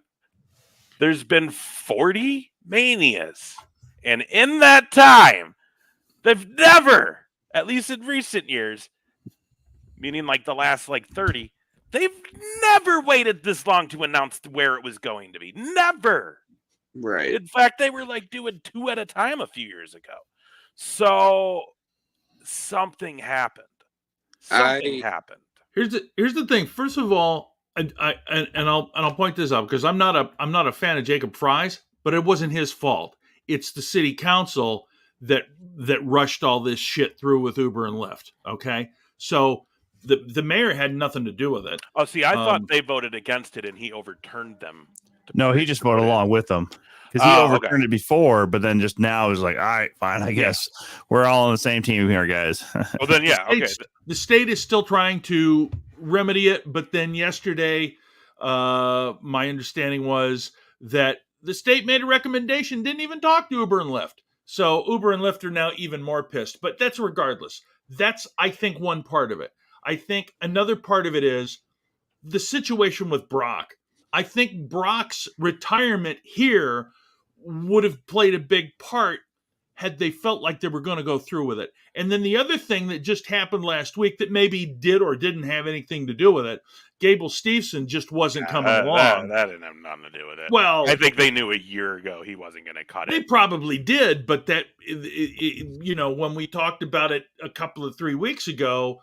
there's been 40 manias. And in that time, they've never, at least in recent years, meaning like the last like 30, they've never waited this long to announce where it was going to be. Never. Right. In fact, they were like doing 2 at a time a few years ago. So something happened. Something happened. Here's the thing. First of all, I'll point this out because I'm not a fan of Jacob Fry's, but it wasn't his fault. It's the city council that rushed all this shit through with Uber and Lyft. Okay, so the mayor had nothing to do with it. Oh, see, I thought they voted against it and he overturned them. No, he just voted along with them because he overturned it before, but then just now is like, all right, fine, I guess we're all on the same team here, guys. Well, then, okay. The state is still trying to remedy it, but then yesterday, my understanding was that the state made a recommendation, didn't even talk to Uber and Lyft. So Uber and Lyft are now even more pissed, but that's regardless. That's, I think, one part of it. I think another part of it is the situation with Brock. I think Brock's retirement here would have played a big part had they felt like they were going to go through with it. And then the other thing that just happened last week that maybe did or didn't have anything to do with it, Gable Steveson just wasn't coming along. That didn't have nothing to do with it. Well, I think they knew a year ago he wasn't going to cut it. They probably did, but that, when we talked about it a couple of 3 weeks ago,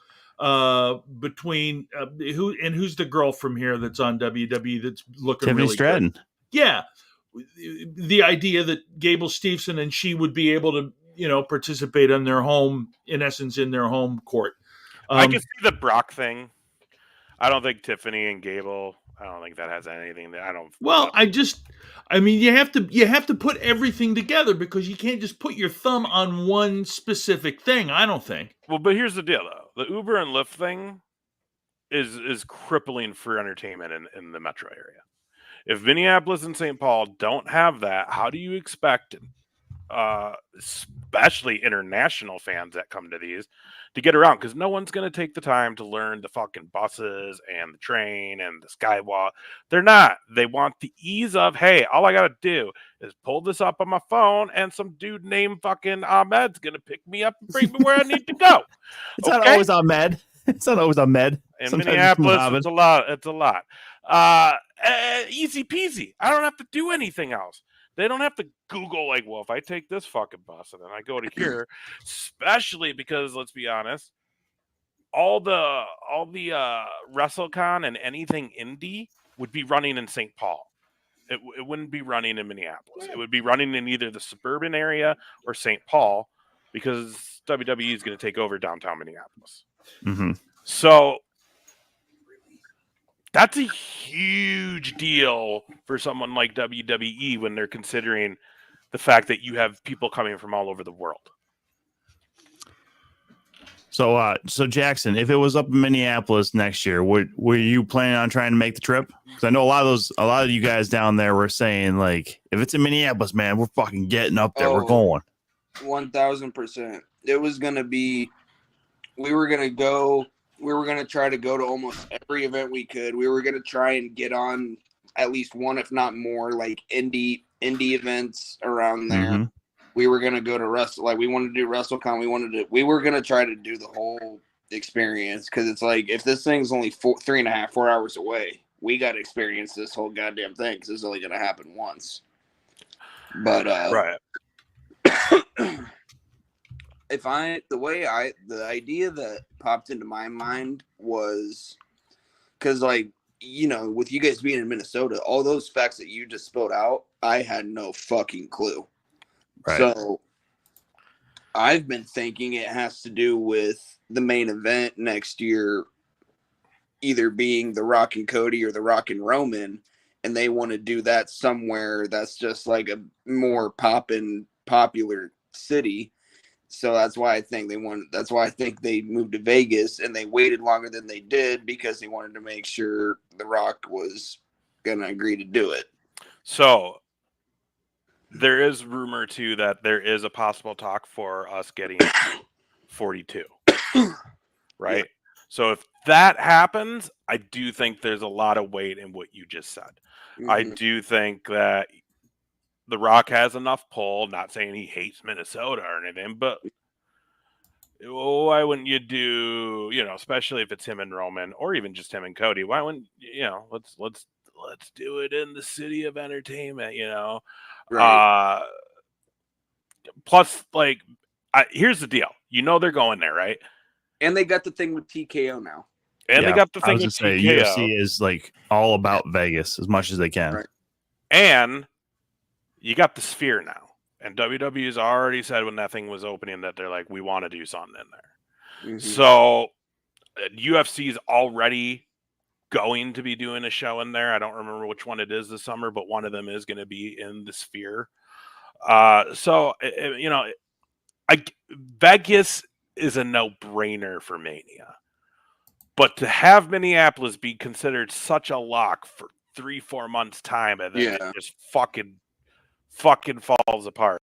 between who's the girl from here that's on WWE that's looking Tiffany really Stratton. good? Yeah. The idea that Gable Steveson and she would be able to, participate in their home court. I can see the Brock thing. I don't think Tiffany and Gable, I don't think that has anything that you have to put everything together because you can't just put your thumb on one specific thing, I don't think. Well, but here's the deal though. The Uber and Lyft thing is crippling for entertainment in the metro area. If Minneapolis and St. Paul don't have that, how do you expect especially international fans that come to these to get around? Because no one's going to take the time to learn the fucking buses and the train and the skywalk. They're not. They want the ease of, hey, all I got to do is pull this up on my phone and some dude named fucking Ahmed's going to pick me up and bring me where I need to go. It's not always Ahmed. It's not always Ahmed. In Minneapolis, it's a lot. It's a lot. Easy peasy. I don't have to do anything else. They don't have to Google, like, well, if I take this fucking bus and then I go to here, especially because, let's be honest, all the WrestleCon and anything indie would be running in St. Paul. It wouldn't be running in Minneapolis. It would be running in either the suburban area or St. Paul because WWE is going to take over downtown Minneapolis. Mm-hmm. So that's a huge deal for someone like WWE when they're considering the fact that you have people coming from all over the world. So Jackson, if it was up in Minneapolis next year, were you planning on trying to make the trip? Because I know a lot of you guys down there were saying, like, if it's in Minneapolis, man, we're fucking getting up there. We're going. 1,000%. It was gonna be. We were gonna go. We were going to try to go to almost every event we could. We were going to try and get on at least one, if not more, like indie events around there. Mm-hmm. We were going to go to we wanted to do WrestleCon. We were going to try to do the whole experience because it's like, if this thing's only 3.5, 4 hours away, we got to experience this whole goddamn thing because it's only going to happen once. But, right. the idea that popped into my mind was because, like, you know, with you guys being in Minnesota, all those facts that you just spelled out, I had no fucking clue. Right. So I've been thinking it has to do with the main event next year either being The Rock and Cody or The Rock and Roman, and they want to do that somewhere that's just like a more popular city. So that's why I think they moved to Vegas, and they waited longer than they did because they wanted to make sure The Rock was going to agree to do it. So there is rumor too that there is a possible talk for us getting 42. Right? Yeah. So if that happens, I do think there's a lot of weight in what you just said. Mm-hmm. I do think that The Rock has enough pull, not saying he hates Minnesota or anything, but why wouldn't you do, you know, especially if it's him and Roman or even just him and Cody, why wouldn't, you know, let's do it in the city of entertainment, you know? Right. Plus, like, here's the deal. You know they're going there, right? And they got the thing with TKO now. And they got the thing with TKO. UFC is like all about Vegas as much as they can. Right. And you got the Sphere now. And WWE's already said when that thing was opening that they're like, we want to do something in there. Mm-hmm. So UFC's already going to be doing a show in there. I don't remember which one it is this summer, but one of them is going to be in the Sphere. So, you know, Vegas is a no-brainer for Mania. But to have Minneapolis be considered such a lock for 3-4 months' time and then it just fucking falls apart.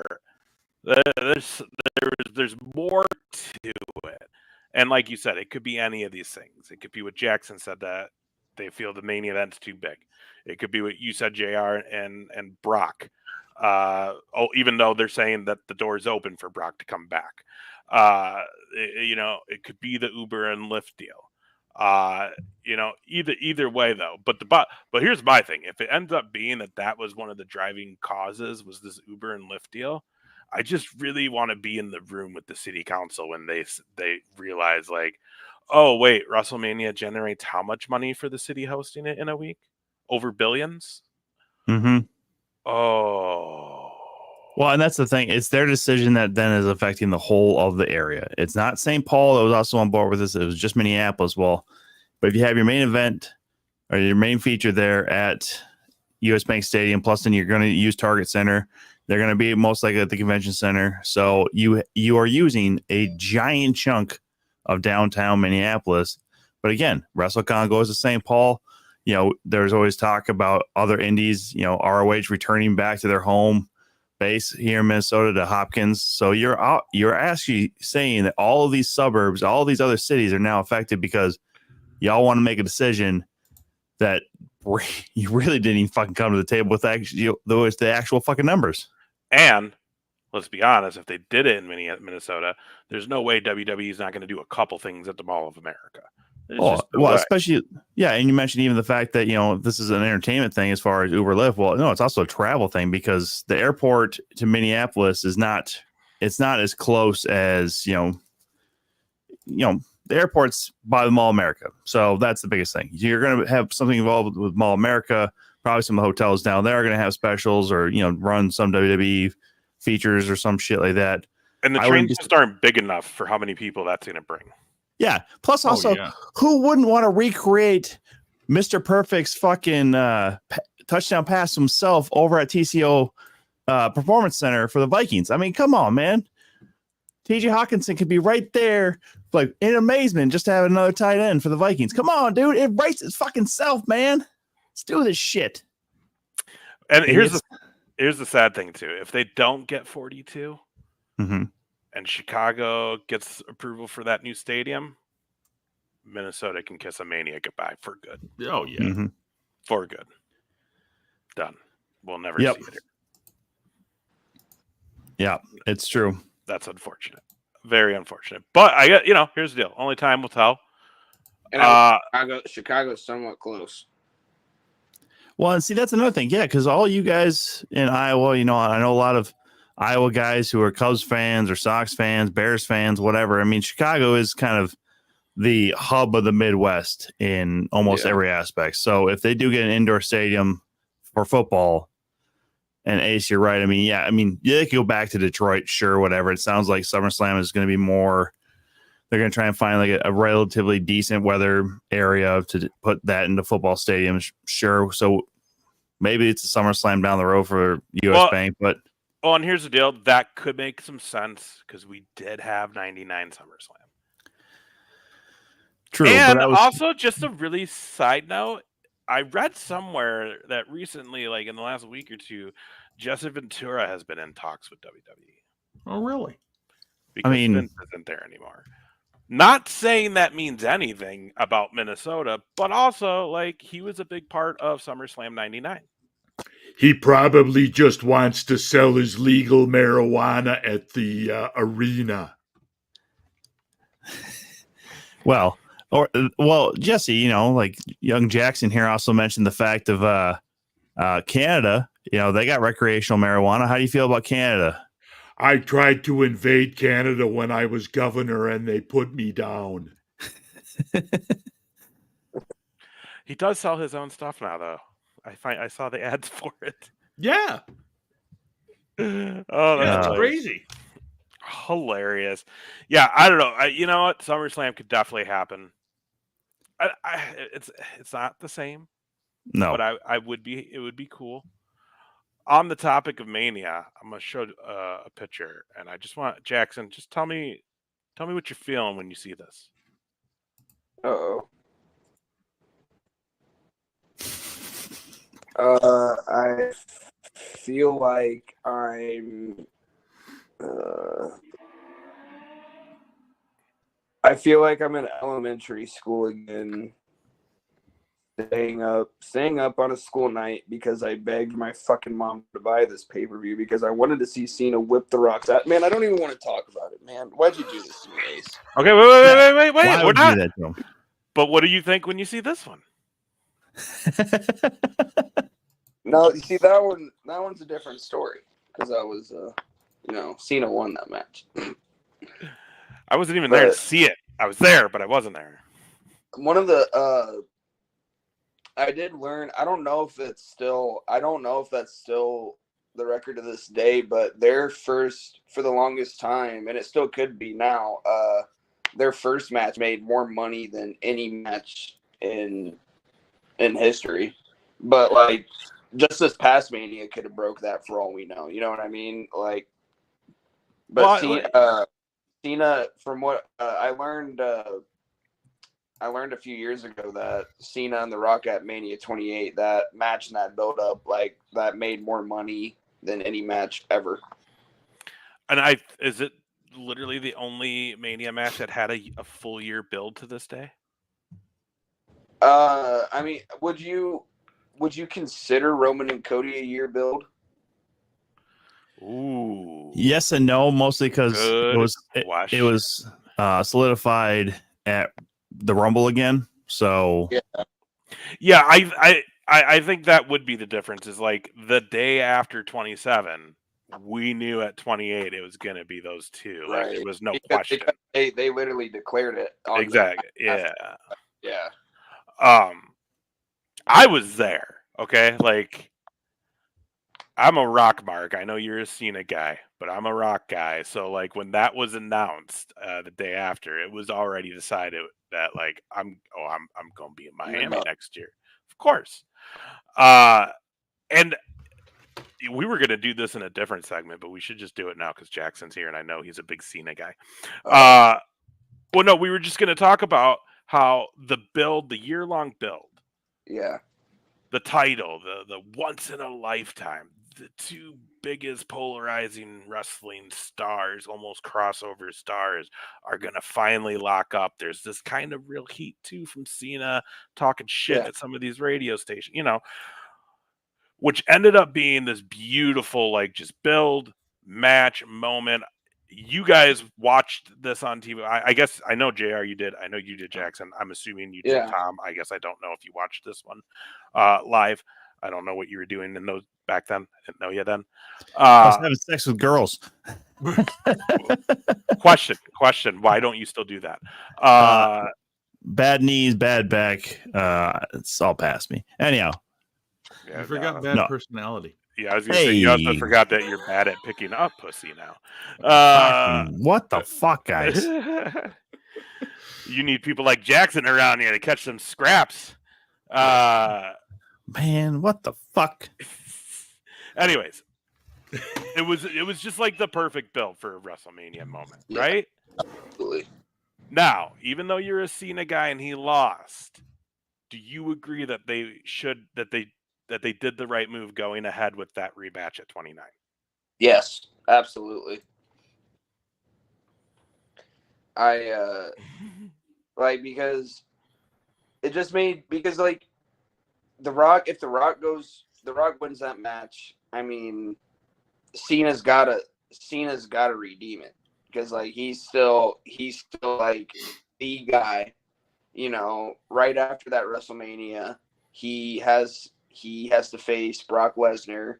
There's more to it. And like you said, it could be any of these things. It could be what Jackson said, that they feel the main event's too big. It could be what you said, JR and Brock. Even though they're saying that the door is open for Brock to come back. You know, it could be the Uber and Lyft deal. You know, either way though. But here's my thing: if it ends up being that was one of the driving causes, was this Uber and Lyft deal, I just really want to be in the room with the city council when they realize, like, oh wait, WrestleMania generates how much money for the city hosting it in a week? Over billions. Mm-hmm. Oh. Well, and that's the thing. It's their decision that then is affecting the whole of the area. It's not St. Paul that was also on board with this. It was just Minneapolis. Well, but if you have your main event or your main feature there at US Bank Stadium, plus then you're going to use Target Center. They're going to be most likely at the convention center. So you are using a giant chunk of downtown Minneapolis. But again, WrestleCon goes to St. Paul. You know, there's always talk about other indies, you know, ROH returning back to their home base here in Minnesota to Hopkins. So you're actually saying that all of these suburbs, all these other cities are now affected because y'all want to make a decision that you really didn't even fucking come to the table with the actual fucking numbers. And let's be honest, if they did it in Minnesota, there's no way WWE is not going to do a couple things at the Mall of America. Especially, yeah. And you mentioned even the fact that, you know, this is an entertainment thing as far as Uber Lyft. Well, no, it's also a travel thing because the airport to Minneapolis it's not as close as, you know, the airport's by the Mall of America. So that's the biggest thing. You're going to have something involved with Mall of America. Probably some of the hotels down there are going to have specials or, you know, run some WWE features or some shit like that. And the trains just aren't big enough for how many people that's going to bring. Yeah. Plus, also, who wouldn't want to recreate Mr. Perfect's fucking touchdown pass himself over at TCO Performance Center for the Vikings? I mean, come on, man. TJ Hawkinson could be right there, like in amazement, just to have another tight end for the Vikings. Come on, dude. It writes its fucking self, man. Let's do this shit. And here's the sad thing, too. If they don't get 42, and Chicago gets approval for that new stadium, Minnesota can kiss a Mania goodbye for good. Oh, yeah. For good. Done. We'll never see it here. Yeah, it's true. That's unfortunate. Very unfortunate. But I got, you know, here's the deal. Only time will tell. And Chicago's somewhat close. Well, and see, that's another thing. Yeah, because all you guys in Iowa, you know, I know a lot of Iowa guys who are Cubs fans or Sox fans, Bears fans, whatever. I mean, Chicago is kind of the hub of the Midwest in almost every aspect. So if they do get an indoor stadium for football, and Ace, you're right. I mean, they could go back to Detroit, sure, whatever. It sounds like SummerSlam is going to be more. They're going to try and find like a relatively decent weather area to put that into football stadiums, sure. So maybe it's a SummerSlam down the road for US Bank, but. Oh, and here's the deal. That could make some sense because we did have 99 SummerSlam. True. And also, just a really side note, I read somewhere that recently, like in the last week or two, Jesse Ventura has been in talks with WWE. Oh, really? Because Vince isn't there anymore. Not saying that means anything about Minnesota, but also, like, he was a big part of SummerSlam 99. He probably just wants to sell his legal marijuana at the arena. Well, Jesse, like young Jackson here also mentioned the fact of Canada. They got recreational marijuana. How do you feel about Canada? I tried to invade Canada when I was governor, and they put me down. He does sell his own stuff now, though. I saw the ads for it. Yeah. Oh, that's crazy. Hilarious. Yeah, I don't know. You know what? SummerSlam could definitely happen. It's not the same. No, but it would be cool. On the topic of Mania, I'm gonna show a picture, and I just want Jackson. Just tell me what you're feeling when you see this. Uh-oh. I feel like I'm. I feel like I'm in elementary school again, staying up on a school night because I begged my fucking mom to buy this pay-per-view because I wanted to see Cena whip the Rock's out. Man, I don't even want to talk about it, man. Why'd you do this to me, Ace? Okay, wait. Why would you do that to him? But what do you think when you see this one? No, you see that one's a different story because I was, Cena won that match. I wasn't even there to see it. I was there, but I wasn't there. One of the I did learn. I don't know if that's still the record to this day, but their first, for the longest time, and it still could be now, their first match made more money than any match in history. But like, just this past Mania could have broke that for all we know. You know what I mean? Like, but Cena, from what I learned a few years ago that Cena and The Rock at Mania 28, that match and that build up, like, that made more money than any match ever. And is it literally the only Mania match that had a full year build to this day? I mean, would you consider Roman and Cody a year build? Ooh. Yes and no, mostly because it was solidified at the Rumble again. So yeah, I think that would be the difference. Is like the day after 27, we knew at 28 it was going to be those two. Right. Like there was no question. They literally declared it. Exactly. Yeah. Yeah. I was there. Okay, like I'm a Rock mark. I know you're a Cena guy, but I'm a Rock guy. So like when that was announced the day after, it was already decided that like I'm going to be in Miami next year, of course. And we were going to do this in a different segment, but we should just do it now because Jackson's here, and I know he's a big Cena guy. Well, no, we were just going to talk about how the year-long build. Yeah. The title, the once in a lifetime, the two biggest polarizing wrestling stars, almost crossover stars, are going to finally lock up. There's this kind of real heat too from Cena talking shit at some of these radio stations, which ended up being this beautiful, like, just build match moment. You guys watched this on TV. I guess I know JR, you did. I know you did, Jackson. I'm assuming you did, Tom. I guess I don't know if you watched this one live. I don't know what you were doing in those back then. I didn't know you then. I was having sex with girls. Question. Why don't you still do that? Bad knees, bad back. It's all past me. Anyhow. Yeah, you forgot bad personality. Yeah, I was going to say, you also forgot that you're bad at picking up pussy now. What the fuck, guys? You need people like Jaxon around here to catch some scraps. Man, what the fuck? Anyways, it was just like the perfect build for a WrestleMania moment, right? Absolutely. Now, even though you're a Cena guy and he lost, do you agree that they did the right move going ahead with that rematch at 29? Yes, absolutely. I because it just made like The Rock, if The Rock wins that match, I mean Cena's gotta redeem it, because like he's still like the guy, right after that WrestleMania he has to face Brock Lesnar,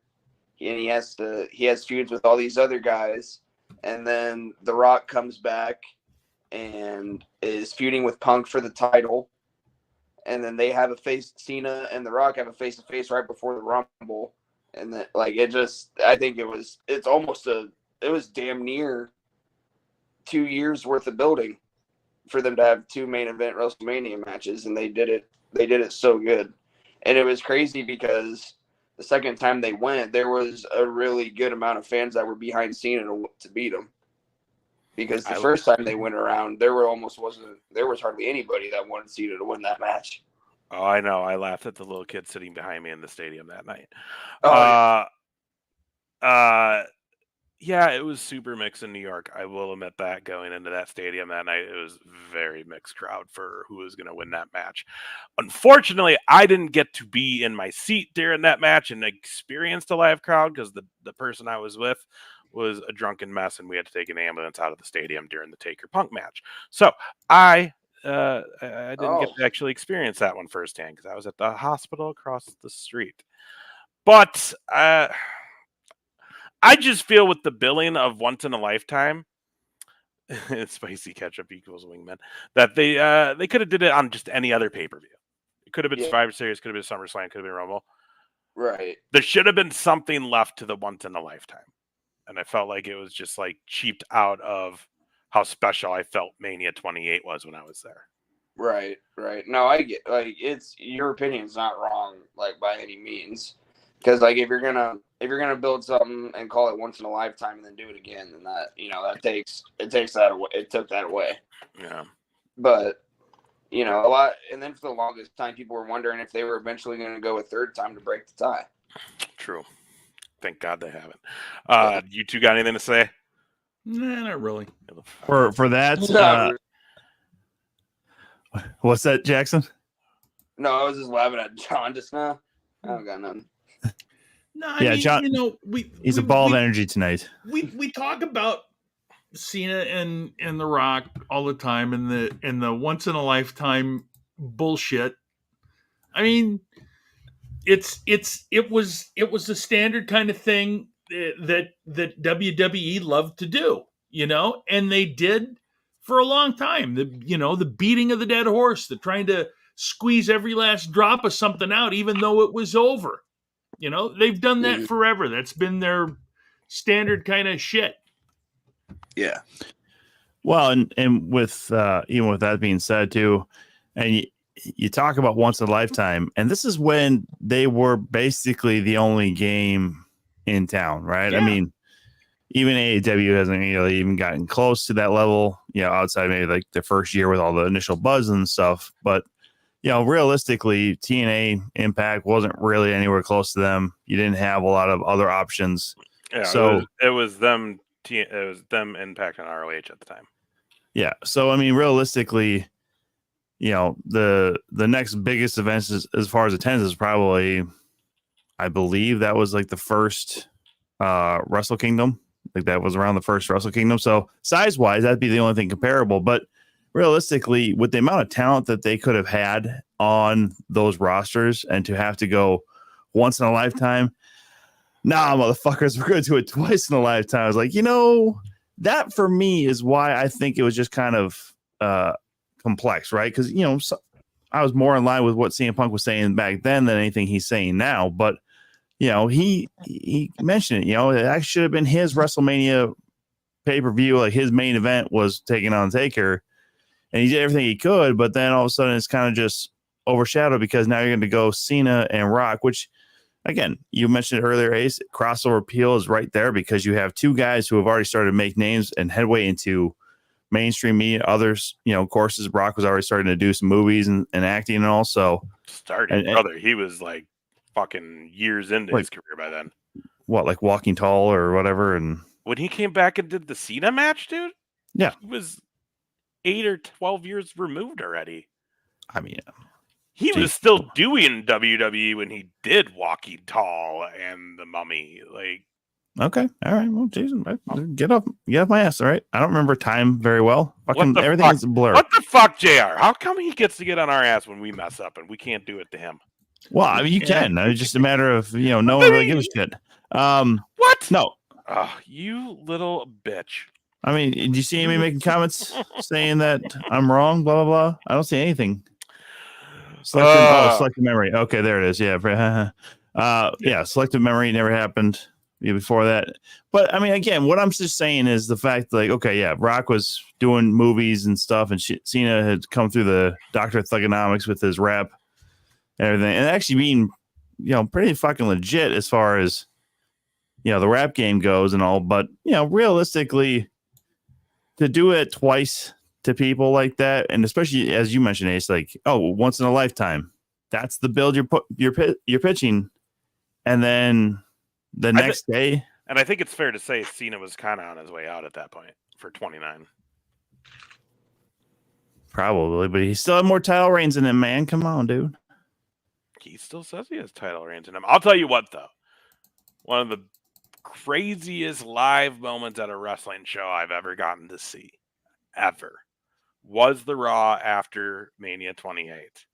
and he has feuds with all these other guys, and then The Rock comes back and is feuding with Punk for the title, and then they have Cena and The Rock have a face-to-face right before the Rumble, and then like it was damn near 2 years worth of building for them to have 2 main event WrestleMania matches, and they did it so good. And it was crazy because the second time they went, there was a really good amount of fans that were behind Cena to beat him. Because the first time they went around, there was hardly anybody that wanted Cena to win that match. Oh, I know. I laughed at the little kid sitting behind me in the stadium that night. Yeah, it was super mixed in New York. I will admit that going into that stadium that night, it was very mixed crowd for who was going to win that match. Unfortunately, I didn't get to be in my seat during that match and experience the live crowd because the person I was with was a drunken mess, and we had to take an ambulance out of the stadium during the Taker Punk match. So I didn't get to actually experience that one firsthand because I was at the hospital across the street. But I just feel with the billing of once in a lifetime, spicy ketchup equals wingman, that they could have did it on just any other pay-per-view. It could have been Survivor Series, could have been SummerSlam, could have been Rumble. Right. There should have been something left to the once in a lifetime. And I felt like it was just like cheaped out of how special I felt Mania 28 was when I was there. Right. No, I get, like, it's, your opinion's not wrong, like, by any means. Because like if you're gonna build something and call it once in a lifetime and then do it again, then that it took that away. Yeah. But a lot, and then for the longest time, people were wondering if they were eventually going to go a third time to break the tie. True. Thank God they haven't. You two got anything to say? Nah, not really. For that, what's that, Jaxon? No, I was just laughing at John just now. I don't got nothing. No, I mean, John, he's a ball of energy tonight. We talk about Cena and The Rock all the time, and the once in a lifetime bullshit. I mean, it was the standard kind of thing that WWE loved to do, and they did for a long time. The beating of the dead horse, the trying to squeeze every last drop of something out, even though it was over. They've done that forever. That's been their standard kind of shit. Yeah. Well, and with even with that being said too, and you talk about once in a lifetime, and this is when they were basically the only game in town, right? Yeah. I mean, even AEW hasn't really even gotten close to that level, outside maybe like the first year with all the initial buzz and stuff. But realistically, TNA Impact wasn't really anywhere close to them. You didn't have a lot of other options. Yeah, so it was them. It was them Impact and ROH at the time. Yeah. So I mean, realistically, the next biggest events as far as attendance is probably, I believe that was like the first Wrestle Kingdom. Like that was around the first Wrestle Kingdom. So size wise, that'd be the only thing comparable. But realistically, with the amount of talent that they could have had on those rosters, and to have to go once in a lifetime. Nah, motherfuckers, we're going to do it twice in a lifetime. I was like, that for me is why I think it was just kind of complex, right? Because, I was more in line with what CM Punk was saying back then than anything he's saying now. But, he mentioned it, it actually should have been his WrestleMania pay-per-view. Like his main event was taking on Taker, and he did everything he could. But then all of a sudden it's kind of just overshadowed because now you're going to go Cena and Rock, which, again, you mentioned it earlier, Ace, crossover appeal is right there because you have two guys who have already started to make names and headway into mainstream media. Others, courses, Brock was already starting to do some movies and acting and all. So brother, he was like fucking years into his career by then. What, like Walking Tall or whatever? And when he came back and did the Cena match, dude, yeah, he was 8 or 12 years removed already. I mean, he was still doing WWE when he did Walking Tall and the Mummy. Like, okay, all right, well, Jesus, get off my ass. All right, I don't remember time very well. Fucking everything's a blur. What the fuck, JR? How come he gets to get on our ass when we mess up and we can't do it to him? Well, I mean, you can. It's just a matter of no one really gives a shit. What? No. Oh, you little bitch. I mean, did you see me making comments saying that I'm wrong? Blah blah blah. I don't see anything. Selective memory. Okay, there it is. Yeah. Selective memory never happened before that. But I mean, again, what I'm just saying is the fact, like, okay, yeah, Rock was doing movies and stuff, and Cena had come through the Dr. Thugonomics with his rap and everything, and actually being, pretty fucking legit as far as, the rap game goes and all. But, realistically, to do it twice to people like that, and especially as you mentioned, Ace, like, once in a lifetime, that's the build you're pitching, and then the next day. And I think it's fair to say Cena was kind of on his way out at that point for 29. Probably, but he still had more title reigns in him, man. Come on, dude. He still says he has title reigns in him. I'll tell you what, though. One of the craziest live moments at a wrestling show I've ever gotten to see, ever, was the Raw after Mania 28.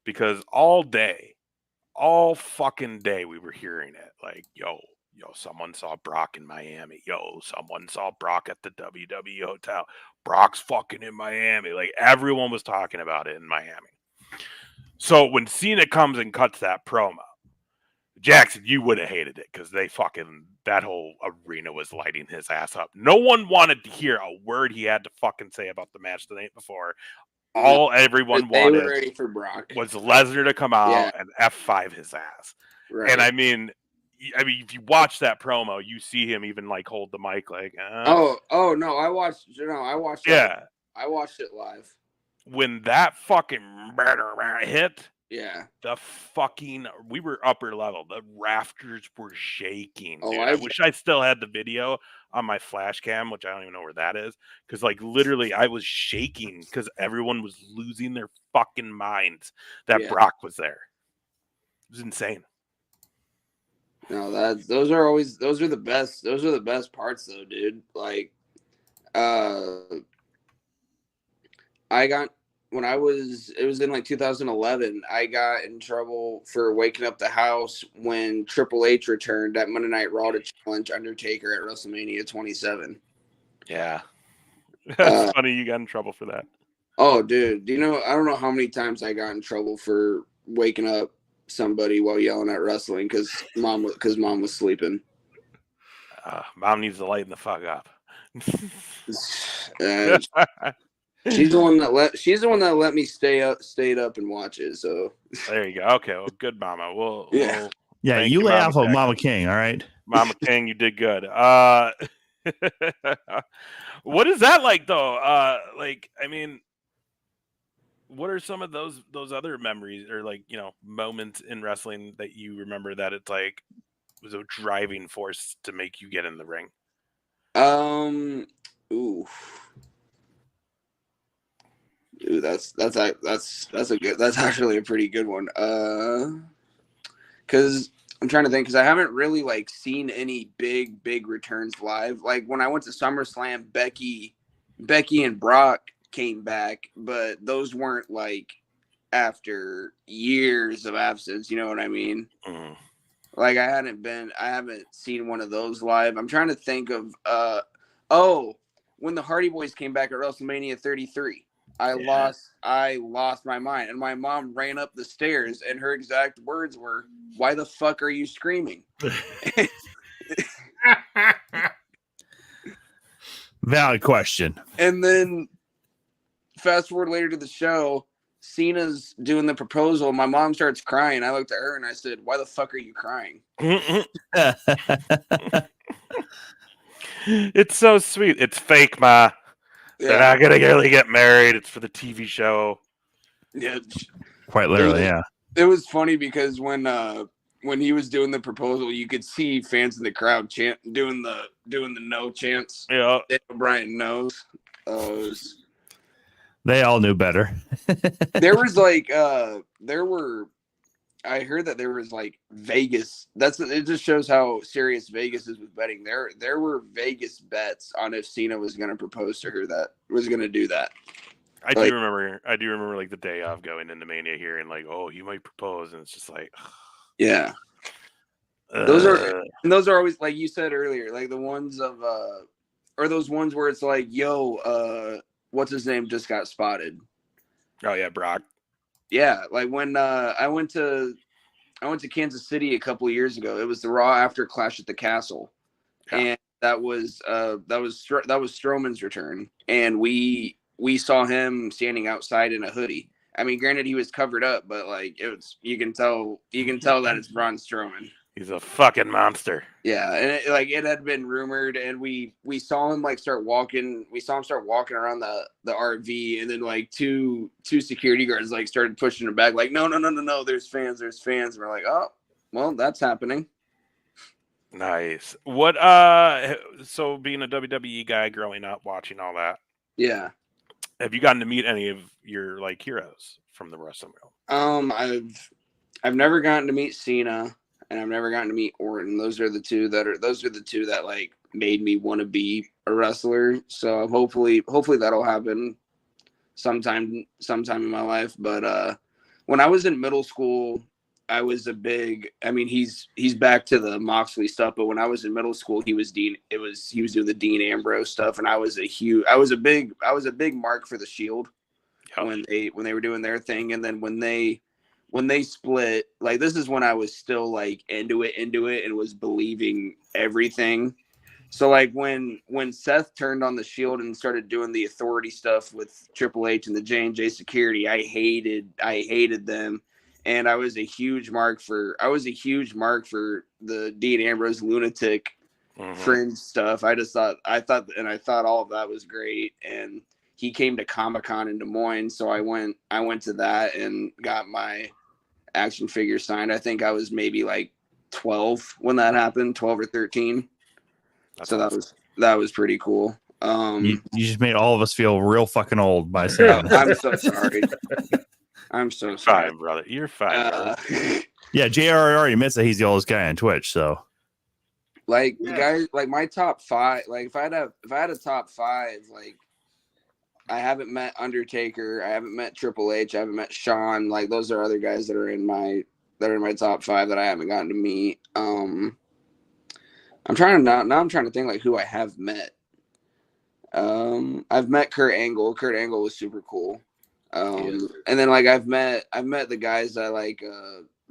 Because all fucking day, we were hearing it. Like, yo, someone saw Brock in Miami. Yo, someone saw Brock at the WWE hotel. Brock's fucking in Miami. Like, everyone was talking about it in Miami. So when Cena comes and cuts that promo, Jackson, you would have hated it because that whole arena was lighting his ass up. No one wanted to hear a word he had to fucking say about the match the night before. Everyone wanted were ready for Brock. Was Lesnar to come out and F5 his ass. Right. And I mean, if you watch that promo, you see him even like hold the mic like. No, I watched. Yeah, I watched it live. When that fucking hit, we were upper level. The rafters were shaking. Dude. I wish I still had the video on my flash cam, which I don't even know where that is. Because like literally I was shaking because everyone was losing their fucking minds that Brock was there. It was insane. No, those are the best. Those are the best parts though, dude. Like, it was in like 2011, I got in trouble for waking up the house when Triple H returned at Monday Night Raw to challenge Undertaker at WrestleMania 27. Yeah. That's funny you got in trouble for that. Oh, dude. I don't know how many times I got in trouble for waking up somebody while yelling at wrestling because mom was sleeping. Mom needs to lighten the fuck up. She's the one that let me stayed up and watch it. So there you go. Okay, well, good, Mama. We'll you lay off of Mama King, all right? Mama King, you did good. What is that like though? I mean, what are some of those other memories or moments in wrestling that you remember that it's like was a driving force to make you get in the ring? Ooh, that's actually a pretty good one. Because I'm trying to think, because I haven't really seen any big returns live. Like when I went to SummerSlam, Becky and Brock came back, but those weren't after years of absence. You know what I mean? Mm. Like I haven't seen one of those live. I'm trying to think of when the Hardy Boys came back at WrestleMania 33. I lost my mind, and my mom ran up the stairs, and her exact words were, "Why the fuck are you screaming?" Valid question. And then fast forward later to the show, Cena's doing the proposal. My mom starts crying. I looked at her and I said, "Why the fuck are you crying?" It's so sweet. It's fake, Ma. They're not gonna really get married. It's for the TV show. Yeah, quite literally. Yeah, it was funny because when he was doing the proposal, you could see fans in the crowd doing the no chants. Yeah, Brian knows. They all knew better. There was I heard that there was like Vegas. It just shows how serious Vegas is with betting. There were Vegas bets on if Cena was going to propose to her, that was going to do that. I do remember like the day of going into Mania here and like, oh, you might propose, and it's just like, yeah. Those are always, like you said earlier, like the ones of or those ones where it's like, yo, what's his name just got spotted. Oh yeah, Brock. Yeah, like when I went to Kansas City a couple of years ago. It was the Raw after Clash at the Castle, and that was Strowman's return, and we saw him standing outside in a hoodie. I mean, granted he was covered up, but like you can tell that it's Braun Strowman. He's a fucking monster. Yeah, and it had been rumored, and we saw him start walking. We saw him start walking around the RV, and then like two security guards like started pushing him back, like no, there's fans. And we're like, oh, well, that's happening. Nice. What? So being a WWE guy, growing up, watching all that. Yeah. Have you gotten to meet any of your like heroes from the wrestling world? I've never gotten to meet Cena. And I've never gotten to meet Orton. Those are the two that like made me want to be a wrestler. So hopefully that'll happen sometime in my life. But when I was in middle school, I was he's back to the Moxley stuff. But when I was in middle school, he was doing the Dean Ambrose stuff, and I was a big mark for the Shield when they were doing their thing, and then when they split, like this is when I was still like into it and was believing everything. So like when Seth turned on the Shield and started doing the authority stuff with Triple H and the J&J security, I hated them. And I was a huge mark for the Dean Ambrose lunatic fringe stuff. I thought all of that was great. And he came to Comic-Con in Des Moines, so I went to that and got my action figure signed. I think I was maybe like 12 when that happened, 12 or 13. That's so awesome. that was pretty cool. You just made all of us feel real fucking old by saying that. I'm so sorry. I'm so sorry. Fine, brother. You're fine, brother. Yeah, JR already admits that he's the oldest guy on Twitch, so like the guys, like my top 5, like if I had a top 5, like I haven't met Undertaker, I haven't met Triple H, I haven't met Shawn. Like those are other guys that are in my top 5 that I haven't gotten to meet. I'm trying to think like who I have met. I've met Kurt Angle. Kurt Angle was super cool. And then like I've met the guys that like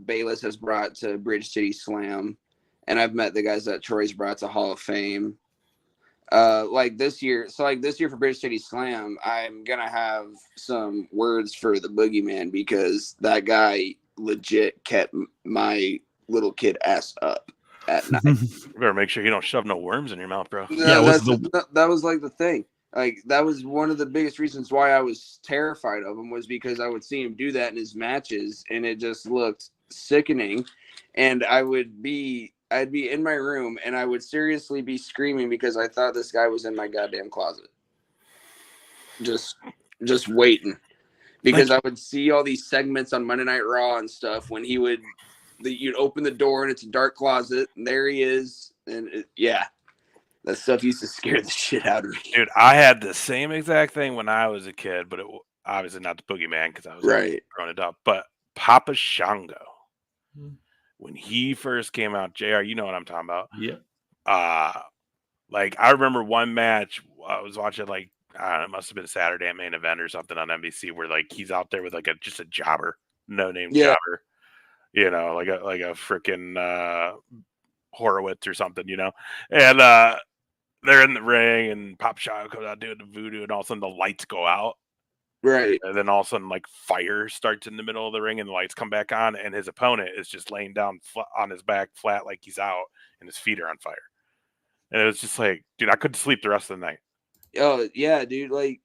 Bayless has brought to Bridge City Slam, and I've met the guys that Troy's brought to Hall of Fame. Like this year for Bridge City Slam, I'm gonna have some words for the Boogeyman because that guy legit kept my little kid ass up at night. You better make sure you don't shove no worms in your mouth, bro. That was like the thing. Like that was one of the biggest reasons why I was terrified of him, was because I would see him do that in his matches and it just looked sickening. And I'd be in my room and I would seriously be screaming because I thought this guy was in my goddamn closet. Just waiting. Because I would see all these segments on Monday Night Raw and stuff when you'd open the door and it's a dark closet and there he is. And that stuff used to scare the shit out of me. Dude, I had the same exact thing when I was a kid, but obviously not the Boogeyman because I was growing it up, but Papa Shango. When he first came out, JR, you know what I'm talking about. Yeah. Like I remember one match I was watching, like I don't know, it must have been Saturday at Main Event or something on NBC, where like he's out there with like just a jobber, no name jobber, you know, like a freaking Horowitz or something, you know, and they're in the ring and Papa Shango comes out doing the voodoo, and all of a sudden the lights go out. Right. And then all of a sudden, like fire starts in the middle of the ring, and the lights come back on, and his opponent is just laying down on his back, flat, like he's out, and his feet are on fire. And it was just like, dude, I couldn't sleep the rest of the night. Oh yeah, dude. Like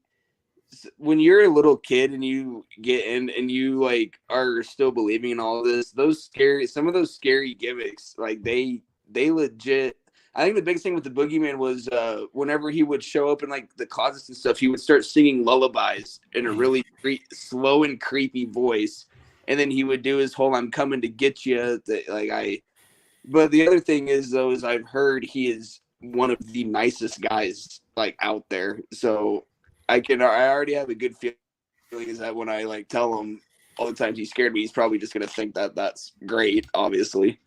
when you're a little kid and you get in and you like are still believing in all this, some of those scary gimmicks, like they legit. I think the biggest thing with the Boogeyman was whenever he would show up in like the closets and stuff, he would start singing lullabies in a really slow and creepy voice, and then he would do his whole "I'm coming to get you." But the other thing is though, is I've heard he is one of the nicest guys like out there, so I already have a good feeling is that when I like tell him all the times he scared me, he's probably just gonna think that that's great. Obviously.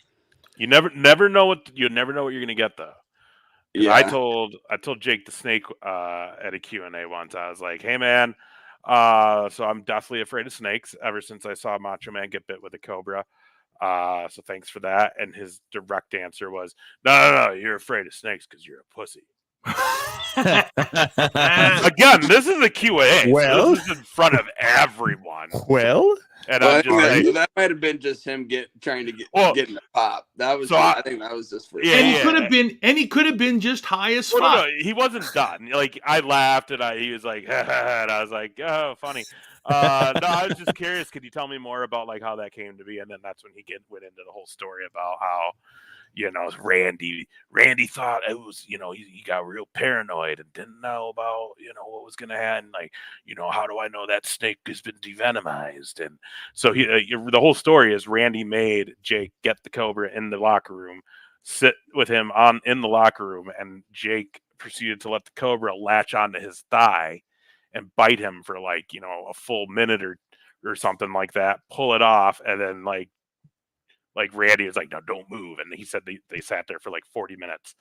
You never know what you're gonna get though. Yeah. I told Jake the Snake at a Q&A once. I was like, "Hey man, so I'm definitely afraid of snakes ever since I saw Macho Man get bit with a cobra. So thanks for that." And his direct answer was, "No, you're afraid of snakes because you're a pussy." Again, this is a Q&A. Well, so this is in front of everyone. Well. And I'm just like, that might have been just him trying to get in the pop. That was I think that was just for he could have been just high as fuck. No, he wasn't done. Like I laughed and he was like, and I was like, oh, funny. No, I was just curious. Could you tell me more about like how that came to be? And then that's when he went into the whole story about how, you know, Randy thought it was, you know, he got real paranoid and didn't know about, you know, what was going to happen. Like, you know, how do I know that snake has been devenomized? And so the whole story is Randy made Jake get the cobra in the locker room, sit with him in the locker room, and Jake proceeded to let the cobra latch onto his thigh and bite him for like, you know, a full minute or something like that, pull it off, and then like Randy was like, "No, don't move." And he said they sat there for like 40 minutes.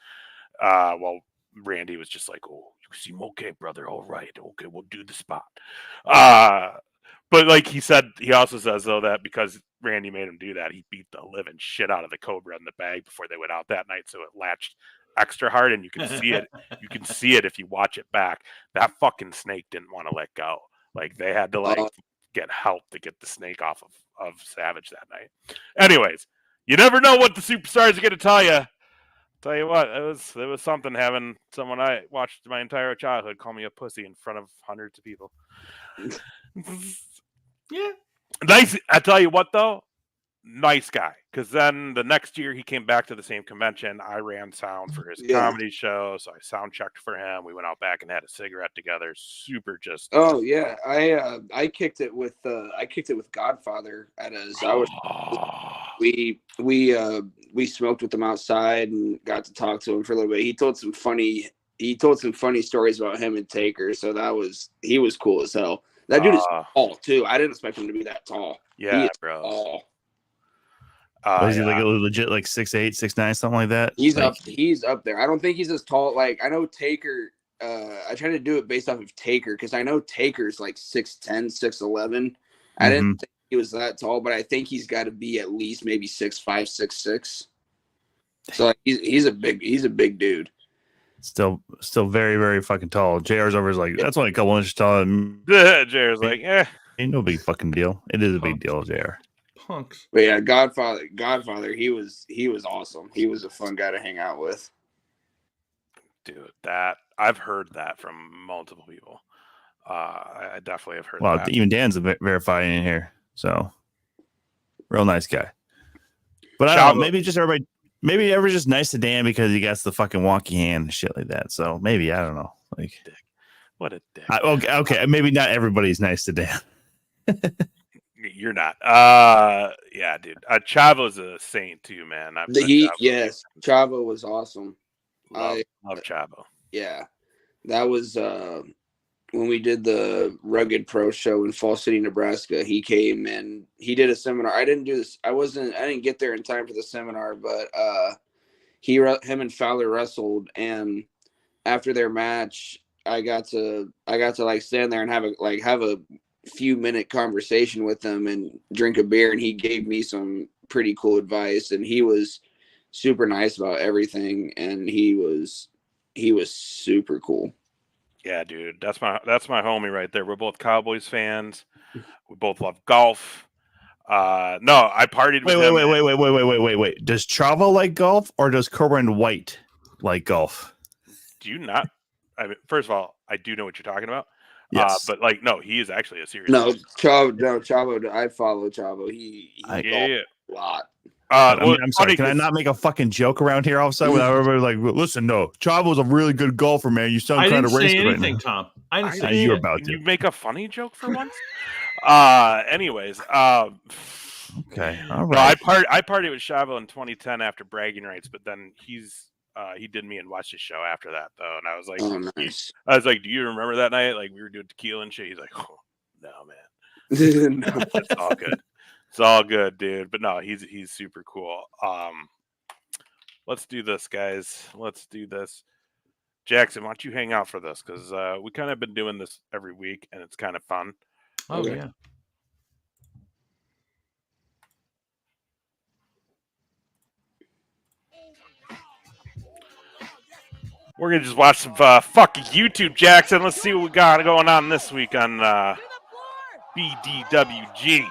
While Randy was just like, "Oh, you seem okay, brother. All right. Okay, we'll do the spot." But like he also says though that because Randy made him do that, he beat the living shit out of the cobra in the bag before they went out that night. So it latched extra hard, and you can see it. You can see it if you watch it back. That fucking snake didn't want to let go. Like they had to get help to get the snake off of Savage that night. Anyways, you never know what the superstars are going to tell you. Tell you what, it was something having someone I watched my entire childhood call me a pussy in front of hundreds of people. Yeah. Nice. I tell you what though, nice guy. Because then the next year he came back to the same convention. I ran sound for his comedy show, so I sound checked for him. We went out back and had a cigarette together. Super just. Oh yeah, I kicked it with Godfather at his. We smoked with him outside and got to talk to him for a little bit. He told some funny stories about him and Taker. So he was cool as hell. That dude is tall too. I didn't expect him to be that tall. Yeah, bro. Tall. Is he like a legit like 6'8", 6'9", something like that? He's up there. I don't think he's as tall. Like I know Taker. I tried to do it based off of Taker because I know Taker's like 6'10", 6'11". I didn't think he was that tall, but I think he's got to be at least maybe 6'5", 6'6". So like, he's a big dude. Still very, very fucking tall. JR's over is like, that's only a couple inches tall. JR's like, ain't no big fucking deal. It is a big deal, JR. Punks. But yeah, Godfather, he was awesome. He was a fun guy to hang out with. Dude, that I've heard that from multiple people. I definitely have heard that. Even Dan's verifying in here. So real nice guy. But I don't know, maybe everybody's just nice to Dan because he got the fucking wonky hand and shit like that. So maybe, I don't know. Like, what a dick. Okay. Maybe not everybody's nice to Dan. You're not. Yeah, dude. Chavo's a saint too, man. Chavo was awesome. Love Chavo. Yeah, that was when we did the Rugged Pro show in Fall City, Nebraska, he came and he did a seminar. I didn't do this. I didn't get there in time for the seminar, but him and Fowler wrestled, and after their match, I got to like stand there and have a few minute conversation with him and drink a beer, and he gave me some pretty cool advice, and he was super nice about everything, and he was super cool. Yeah, dude, that's my homie right there. We're both Cowboys fans. We both love golf. No, I partied with him. Wait. Does Chavo like golf, or does Corbin White like golf? Do you not? I mean, first of all, I do know what you're talking about. Yes. But like, no, he is actually a serious. Chavo. I follow Chavo. He golfed a lot. I'm sorry. Can I not make a fucking joke around here all of a sudden without everybody like, listen, no, Chavo's a really good golfer, man. You sound kind of racist. I didn't say anything, Tom. I didn't say you were about to. You make a funny joke for once. Anyways, okay, all right. No, I partied with Chavo in 2010 after bragging rights, but then he did me and watched his show after that though, and I was like, nice. I was like, do you remember that night? Like we were doing tequila and shit. He's like, oh no, man, No. it's all good. It's all good, dude. But no, he's super cool. Let's do this, guys. Let's do this. Jackson, why don't you hang out for this? Because we kind of been doing this every week, and it's kind of fun. Oh, yeah. We're going to just watch some fucking YouTube, Jackson. Let's see what we got going on this week on BDWG.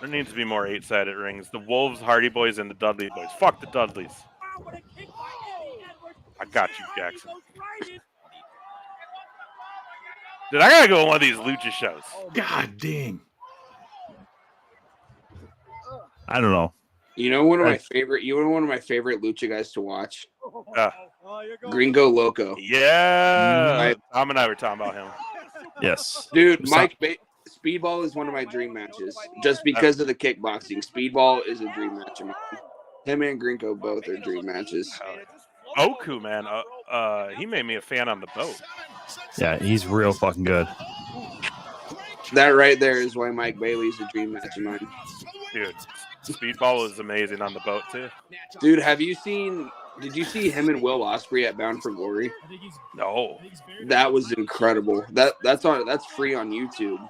There needs to be more 8-sided rings. The Wolves, Hardy Boys, and the Dudley Boys. Fuck the Dudleys. I got you, Jackson. Dude, I gotta go on one of these lucha shows. God dang. I don't know. You know one of my favorite lucha guys to watch? Gringo Loco. Yeah. Tom and I were talking about him. Yes. Dude, Speedball is one of my dream matches. Just because of the kickboxing. Speedball is a dream match of mine. Him and Gringo both are dream matches. Oku, man. He made me a fan on the boat. Yeah, he's real fucking good. That right there is why Mike Bailey's a dream match of mine. Dude, Speedball is amazing on the boat, too. Dude, did you see him and Will Ospreay at Bound for Glory? No. That was incredible. That's free on YouTube.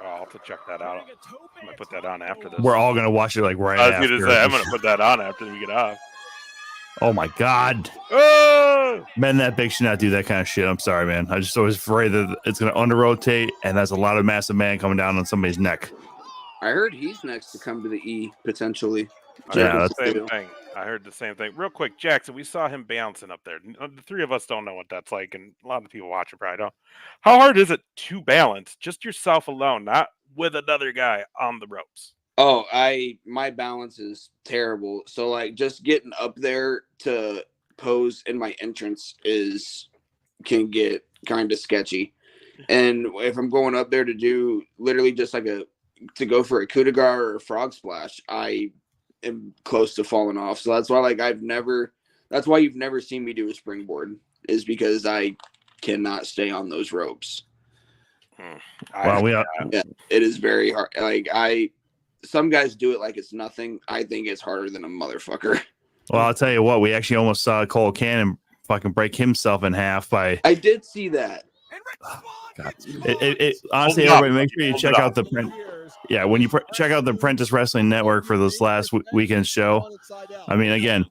Oh, I'll have to check that out. I'm gonna put that on after this. We're all gonna watch it like right after. I was gonna say I'm gonna put that on after we get off. Oh my god. Oh! Men that big should not do that kind of shit. I'm sorry, man. I just always afraid that it's gonna under rotate and that's a lot of massive man coming down on somebody's neck. I heard he's next to come to the E potentially. Yeah, that's the same thing. I heard the same thing. Real quick, Jackson, we saw him bouncing up there. The three of us don't know what that's like, and a lot of the people watching probably don't. How hard is it to balance just yourself alone, not with another guy on the ropes? Oh, my balance is terrible. So like just getting up there to pose in my entrance can get kind of sketchy. And if I'm going up there to do literally just like to go for a coup de grace or a frog splash, I am close to falling off. So that's why that's why you've never seen me do a springboard, is because I cannot stay on those ropes. Well, yeah, it is very hard. Like some guys do it like it's nothing. I think it's harder than a motherfucker. Well, I'll tell you what, we actually almost saw Cole Cannon fucking break himself in half by. I did see that. Oh, God. Honestly, everybody, make sure you check out the print. Yeah, when you check out the Apprentice Wrestling Network for this last weekend's show. I mean, again,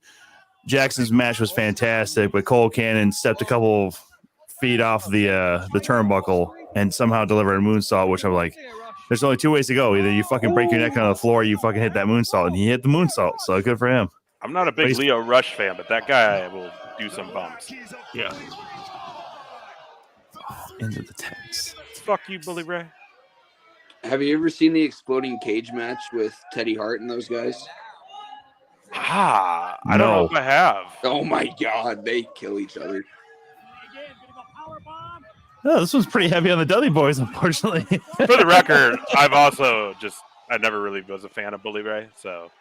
Jackson's match was fantastic, but Cole Cannon stepped a couple of feet off the turnbuckle and somehow delivered a moonsault, which I'm like, there's only two ways to go. Either you fucking break your neck on the floor, or you fucking hit that moonsault, and he hit the moonsault. So good for him. I'm not a big Leo Rush fan, but that guy will do some bumps. Yeah. Into the tents. Fuck you, Bully Ray. Have you ever seen the exploding cage match with Teddy Hart and those guys? I don't know if I have. Oh my God, they kill each other. Oh, this one's pretty heavy on the Dudley Boys, unfortunately. For the record, I never really was a fan of Bully Ray, so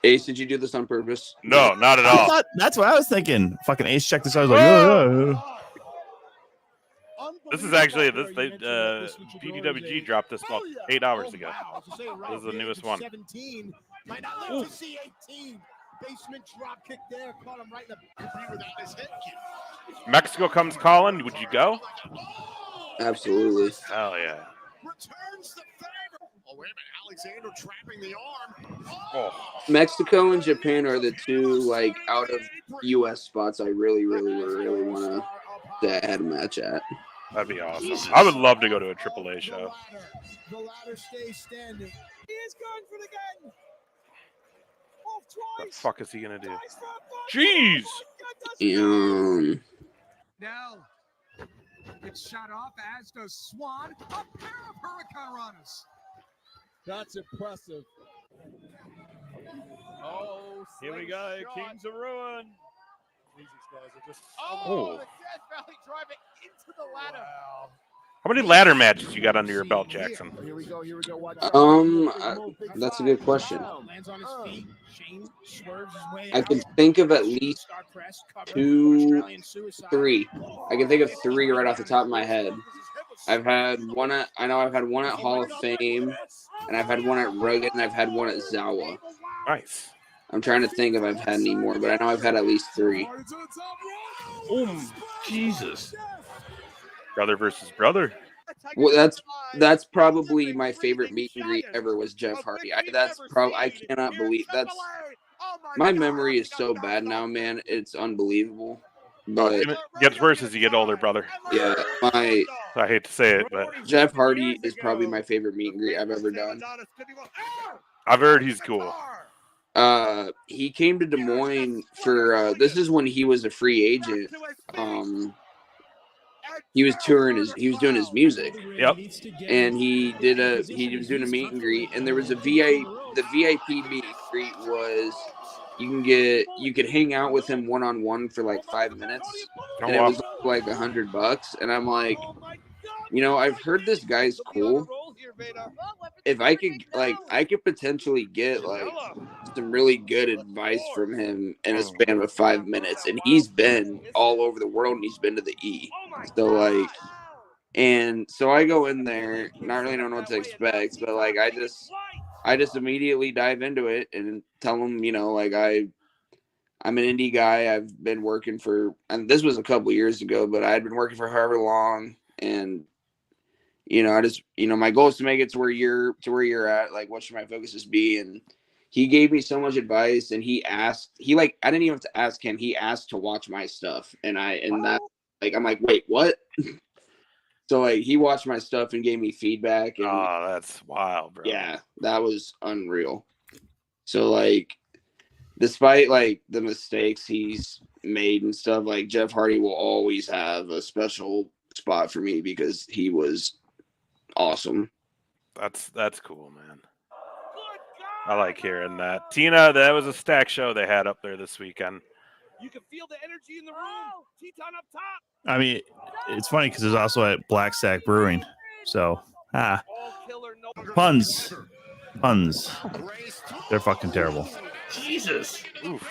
Ace, did you do this on purpose? No, not at I all. thought that's what I was thinking. Fucking Ace checked this out. I was like, oh. This is actually PDWG dropped this about 8 hours ago. This is the newest one. Might not live to see 18. Basement drop kick there, caught him right in the without his hip. Mexico comes calling. Would you go? Absolutely. Hell yeah. Returns the favor. Oh, wait a minute. Alexander trapping the arm. Oh. Mexico and Japan are the two like out of U.S. spots I really want to have a match at. That'd be awesome. I would love to go to a AAA show. The ladder stays standing. He is going for the gun. What the fuck is he gonna do? Jeez. Now it's shot off, as does Swan. A pair of hurricanranas. That's impressive. Oh, here we go. Kings of Ruin. These guys are just Oh. the Death Valley driving into the ladder. Wow. How many ladder matches you got under your belt, Jackson? Here we go. Watch That's a good question. Lands on his feet. Shane swerves his way I out. can think of at least Star press, cover, 2, Australian suicide. 3. I can think of 3 right off the top of my head. I've had one at Hall of Fame, and I've had one at Rugged, and I've had one at Zawa. Nice. I'm trying to think if I've had any more, but I know I've had at least 3. Jesus. Brother versus brother. Well, that's probably my favorite meet and greet ever was Jeff Hardy. I cannot believe that's. My memory is so bad now, man. It's unbelievable. But It gets worse as you get older, brother. yeah, I hate to say it, but Jeff Hardy is probably my favorite meet and greet I've ever done. I've heard he's cool. He came to Des Moines for this is when he was a free agent. He was doing his music. Yep. And he was doing a meet and greet, and there was the VIP meet and greet was you could hang out with him one-on-one for like 5 minutes, and it was like $100. And I'm like, I've heard this guy's cool. If I could potentially get like some really good advice from him in a span of 5 minutes. And he's been all over the world, and he's been to the E. So I go in there, not really knowing what to expect, but like I just immediately dive into it and tell him, I'm an indie guy. I've been working and this was a couple years ago, but I'd been working for however long, and my goal is to make it to where you're at. Like, what should my focuses be? And he gave me so much advice, and I didn't even have to ask him. He asked to watch my stuff, I'm like, wait, what? So like he watched my stuff and gave me feedback. And, oh, that's wild, bro. Yeah, that was unreal. So like, despite like the mistakes he's made and stuff, like Jeff Hardy will always have a special spot for me because he was awesome. That's cool, man. I like hearing that. Tina, that was a stack show they had up there this weekend. You can feel the energy in the room. Teton up top. I mean, it's funny because it's also at Black Sack Brewing. So, puns. They're fucking terrible. Jesus. Oof.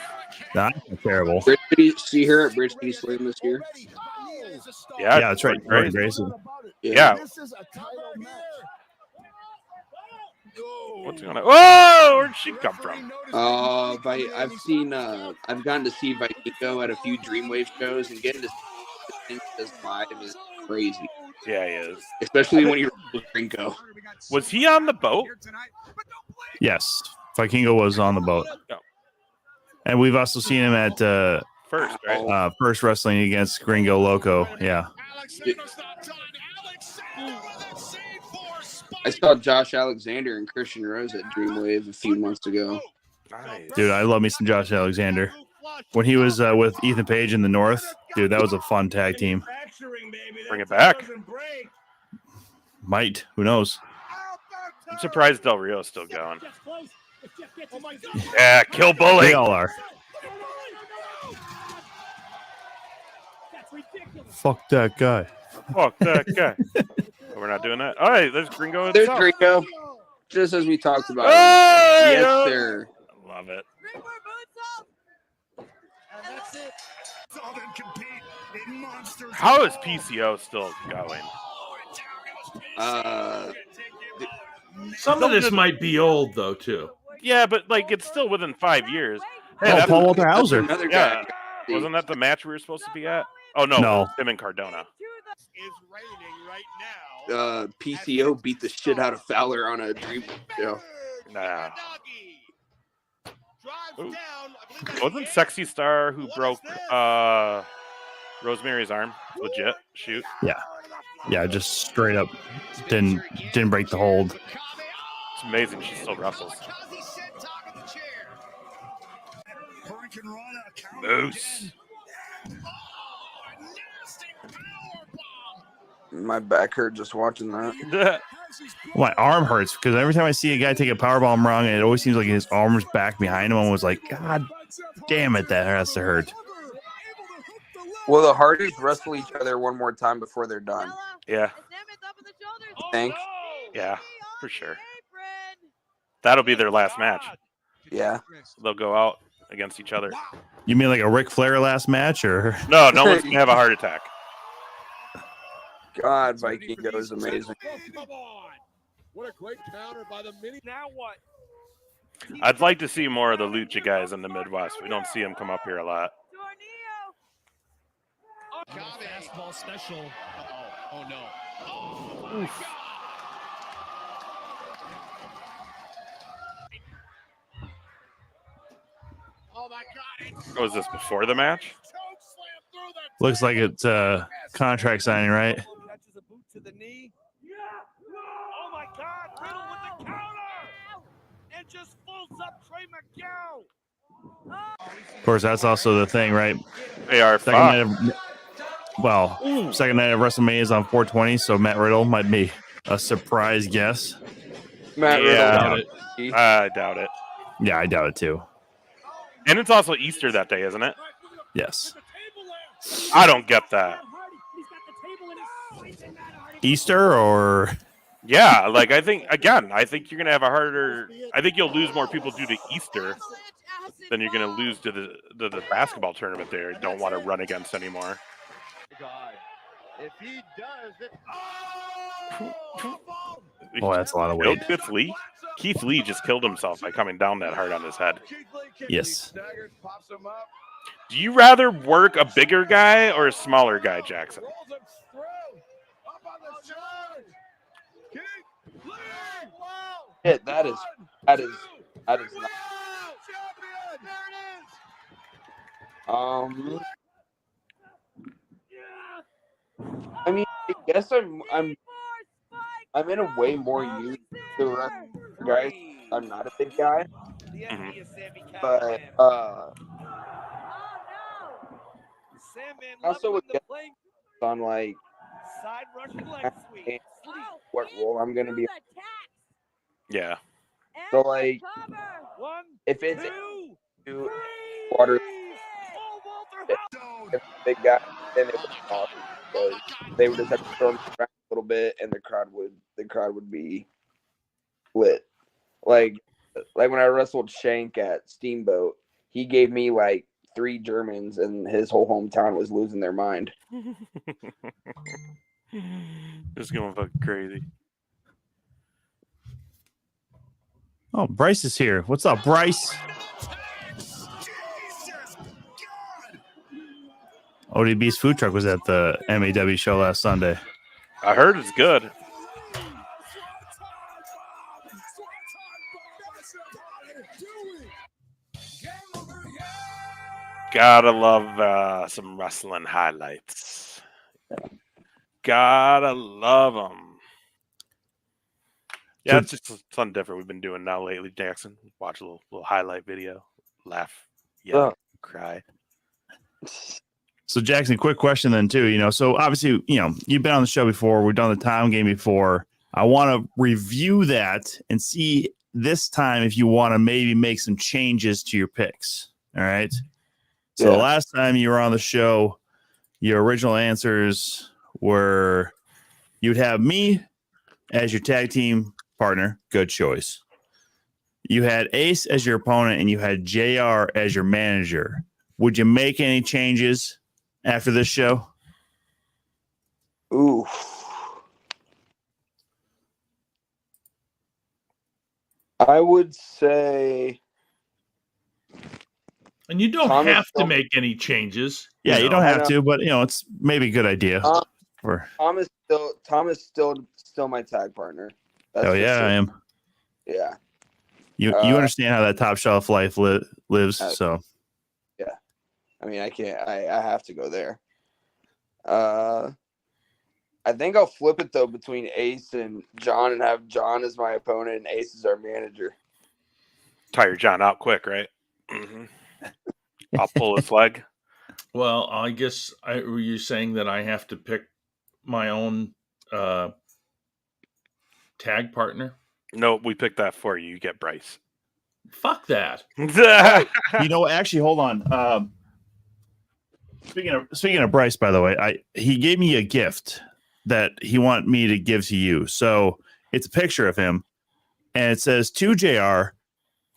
Not terrible. Did you see her at Bridge City Slam this year? Yeah, that's right. Great. Grayson. Yeah. What's going on? Oh, where'd she come from? I've gotten to see Vikingo at a few Dreamwave shows, and getting to see this live is crazy. Yeah, he is. Especially when you're with Rinko. Was he on the boat? Yes. Vikingo was on the boat. No. And we've also seen him at First, right? First Wrestling against Gringo Loco. Yeah. I saw Josh Alexander and Christian Rose at Dreamwave a few months ago. Nice. Dude, I love me some Josh Alexander. When he was with Ethan Page in the North, dude, that was a fun tag team. Bring it back. Might. Who knows? I'm surprised Del Rio's still going. Yeah, kill Bully. They all are. Fuck that guy. Fuck that guy. We're not doing that. All right, there's Gringo. There's Gringo. Just as we talked about. Hey, Yes, sir. Love it. How is PCO still going? Some of this might be old though too. Yeah, but like it's still within 5 years. Hey, Oh, that's Paul Walter Hauser. Another yeah. guy. Wasn't that the match we were supposed to be at? Oh no, No. it was him and Cardona. PCO beat the shit out of Fowler on a dream show. Nah. Ooh. Wasn't Sexy Star who broke Rosemary's arm? Legit shoot. Yeah, just straight up didn't break the hold. It's amazing she still wrestles. Moose. My back hurt just watching that. My arm hurts because every time I see a guy take a powerbomb wrong, it always seems like his arm's back behind him. I was like, God damn it, that has to hurt. Will the Hardys wrestle each other one more time before they're done? Yeah. You think? Yeah, for sure. That'll be their last match. Yeah. They'll go out against each other. You mean like a Ric Flair last match, or No one's gonna have a heart attack. God, Vikingo is amazing. What a great counter by the mini. Now what? I'd like to see more of the Lucha guys in the Midwest. We don't see them come up here a lot. Fastball special. Oh no. Oof. Oh my God. Was this before the match? looks like it's contract signing, right? Catches a boot to the knee. Oh my God! Riddle with the counter, and just folds up Trey McGow. Of course, that's also the thing, right? AR Second night of, second night of WrestleMania is on 420, so Matt Riddle might be a surprise guess. Matt Yeah. Riddle. I doubt it. Yeah, I doubt it too. And it's also Easter that day, isn't it? Yes. I don't get that. Easter or Yeah, like I think you're gonna have a harder. I think you'll lose more people due to Easter than you're gonna lose to the basketball tournament. They don't want to run against anymore. If he does it, oh, that's a lot of weight. Keith Lee just killed himself by coming down that hard on his head. Yes. Do you rather work a bigger guy or a smaller guy, Jackson? That is not. I mean, I guess I'm in a way more used to wrestling guys. I'm not a big guy, but also would get on like what role I'm gonna be. Yeah. So like, if it's water, if big guy, then it would be awesome. Because they would just have to throw them around a little bit, and the crowd would be lit. Like when I wrestled Shank at Steamboat, he gave me like 3 Germans, and his whole hometown was losing their mind. Just going fucking crazy. Oh, Bryce is here. What's up, Bryce? ODB's food truck was at the MAW show last Sunday. I heard it's good. Gotta love some wrestling highlights. Gotta love them. Yeah, it's just something different we've been doing now lately, Jackson. Watch a little highlight video, laugh, cry. So, Jackson, quick question then, too. So obviously, you've been on the show before. We've done the time game before. I want to review that and see this time if you want to maybe make some changes to your picks. All right. So the last time you were on the show, your original answers were you'd have me as your tag team partner. Good choice. you had Ace as your opponent and you had JR as your manager, would you make any changes after this show? Ooh. I would say. And you don't Thomas have to still- make any changes. Yeah, you don't I have know. to, but it's maybe a good idea. Thomas still my tag partner. That's Oh for yeah, sure. I am. Yeah. You understand how that top shelf life lives, so yeah. I mean, I can't. I have to go there. I think I'll flip it though between Ace and John, and have John as my opponent and Ace as our manager. Tire John out quick, right? Mm-hmm. I'll pull his leg. Well, I guess were you saying that I have to pick my own tag partner? No, we picked that for you. You get Bryce. Fuck that. Actually, hold on. Speaking of Bryce, by the way, he gave me a gift that he wanted me to give to you. So it's a picture of him, and it says, "To JR,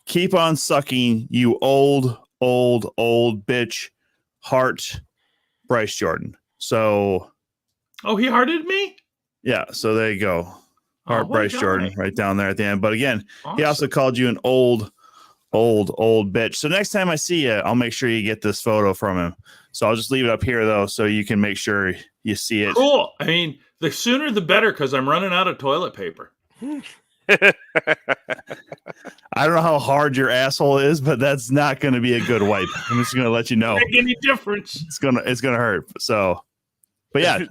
keep on sucking, you old bitch, heart, Bryce Jordan." So, he hearted me. Yeah, so there you go, heart, what a Bryce guy. Jordan, right down there at the end. But again, Awesome. he also called you an old bitch. So next time I see you, I'll make sure you get this photo from him. So I'll just leave it up here though, so you can make sure you see it. Cool. I mean, the sooner the better, because I'm running out of toilet paper. I don't know how hard your asshole is, but that's not going to be a good wipe. I'm just going to let you know. Make any difference? It's gonna hurt. So, but yeah,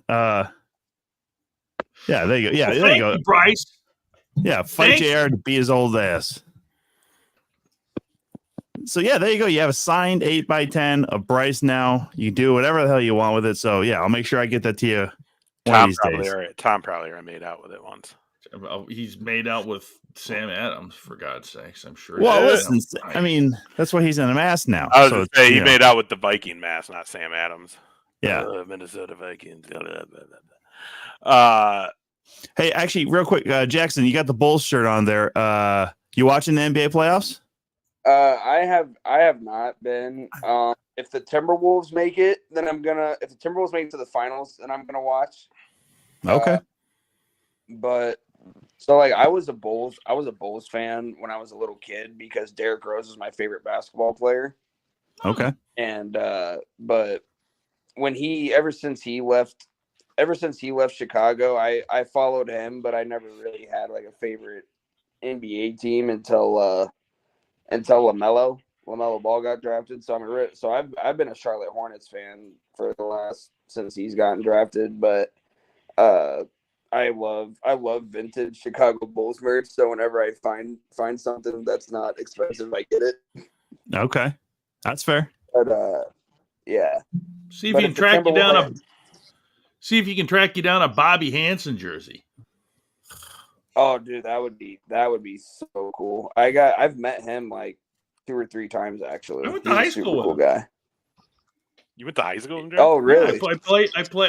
yeah, there you go. Yeah, there you go, Bryce. Yeah, fight Thanks. JR to beat his old ass. So yeah, there you go. You have a signed 8x10 of Bryce now. You can do whatever the hell you want with it. So yeah, I'll make sure I get that to you one of these days. Tom probably already made out with it once. He's made out with Sam Adams, for God's sakes. I'm sure. Well, listen, I mean, that's why he's in a mask now. I was going to say, he made out with the Viking mask, not Sam Adams. Yeah. Minnesota Vikings. Hey, actually, real quick, Jackson, you got the Bulls shirt on there. You watching the NBA playoffs? I have not been. If the Timberwolves make it, then I'm gonna. If the Timberwolves make it to the finals, then I'm gonna watch. Okay. But so like I was a Bulls fan when I was a little kid because Derrick Rose is my favorite basketball player. Okay. And but when ever since he left Chicago, I followed him, but I never really had like a favorite NBA team until LaMelo Ball got drafted. So I've been a Charlotte Hornets fan for since he's gotten drafted, but I love vintage Chicago Bulls merch. So whenever I find something that's not expensive, I get it. Okay, that's fair. But yeah. See if you can track you down a Bobby Hansen jersey. Oh, dude, that would be so cool. I've met him like 2 or 3 times actually. I went to high school with cool him. guy. You went to high school with him? Oh, really? Yeah,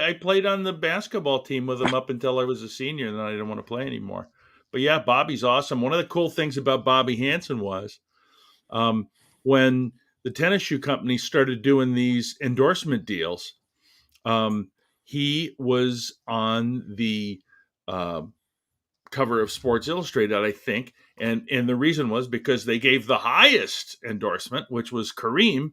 I played on the basketball team with him up until I was a senior, and then I didn't want to play anymore. But yeah, Bobby's awesome. One of the cool things about Bobby Hansen was when the tennis shoe company started doing these endorsement deals, he was on the cover of Sports Illustrated, I think. And the reason was because they gave the highest endorsement, which was Kareem,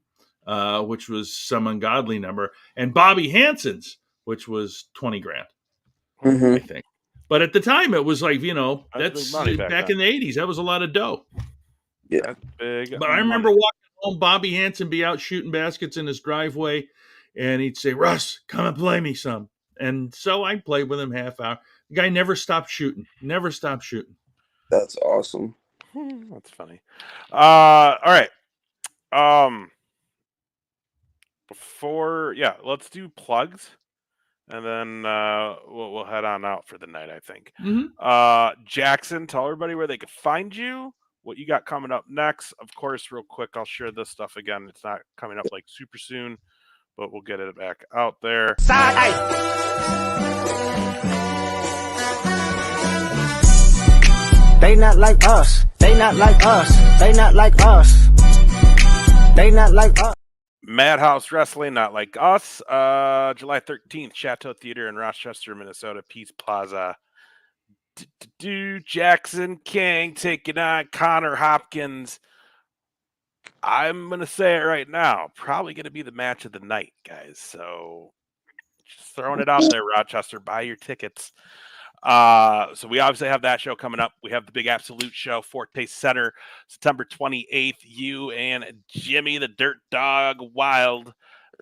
which was some ungodly number, and Bobby Hansen's, which was $20,000, I think. But at the time, it was like, that's money back in the 80s. That was a lot of dough. Yeah, that's big. But I remember watching home Bobby Hansen be out shooting baskets in his driveway, and he'd say, "Russ, come and play me some." And so I played with him half hour. The guy never stopped shooting. Never stopped shooting. That's awesome. That's funny. All right. Let's do plugs, and then we'll head on out for the night, I think. Mm-hmm. Jackson, tell everybody where they could find you, what you got coming up next. Of course, real quick, I'll share this stuff again. It's not coming up like super soon, but we'll get it back out there. They not like us. They not like us. They not like us. They not like us. Madhouse Wrestling, not like us. July 13th, Chateau Theater in Rochester, Minnesota, Peace Plaza. Jaxon King taking on Connor Hopkins. I'm going to say it right now. Probably going to be the match of the night, guys. So just throwing it out there, Rochester. Buy your tickets. So we obviously have that show coming up. We have the Big Absolute Show, Forte Center, September 28th. You and Jimmy the Dirt Dog Wild.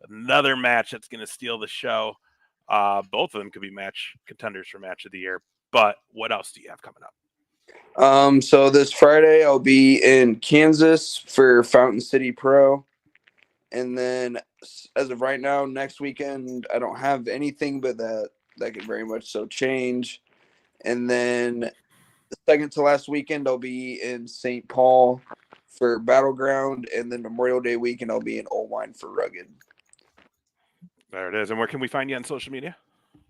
Another match that's going to steal the show. Both of them could be match contenders for match of the year. But what else do you have coming up? So this Friday I'll be in Kansas for Fountain City Pro. And then as of right now, next weekend, I don't have anything, but that could very much so change. And then the second to last weekend, I'll be in St. Paul for Battleground. And then Memorial Day weekend, I'll be in Old Wine for Rugged. There it is. And where can we find you on social media?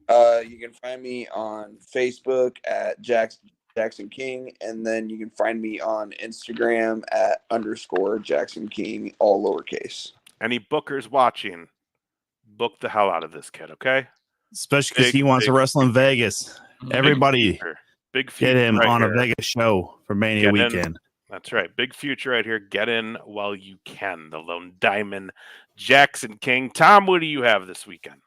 You can find me on Facebook at Jaxon King, and then you can find me on Instagram at _Jaxon King, all lowercase. Any bookers watching, book the hell out of this kid, okay? Especially because he wants to wrestle in Vegas. Everybody, big future get him right on here. a Vegas show for Mania weekend. That's right. Big future right here. Get in while you can. The Lone Diamond, Jaxon King. Tom, what do you have this weekend?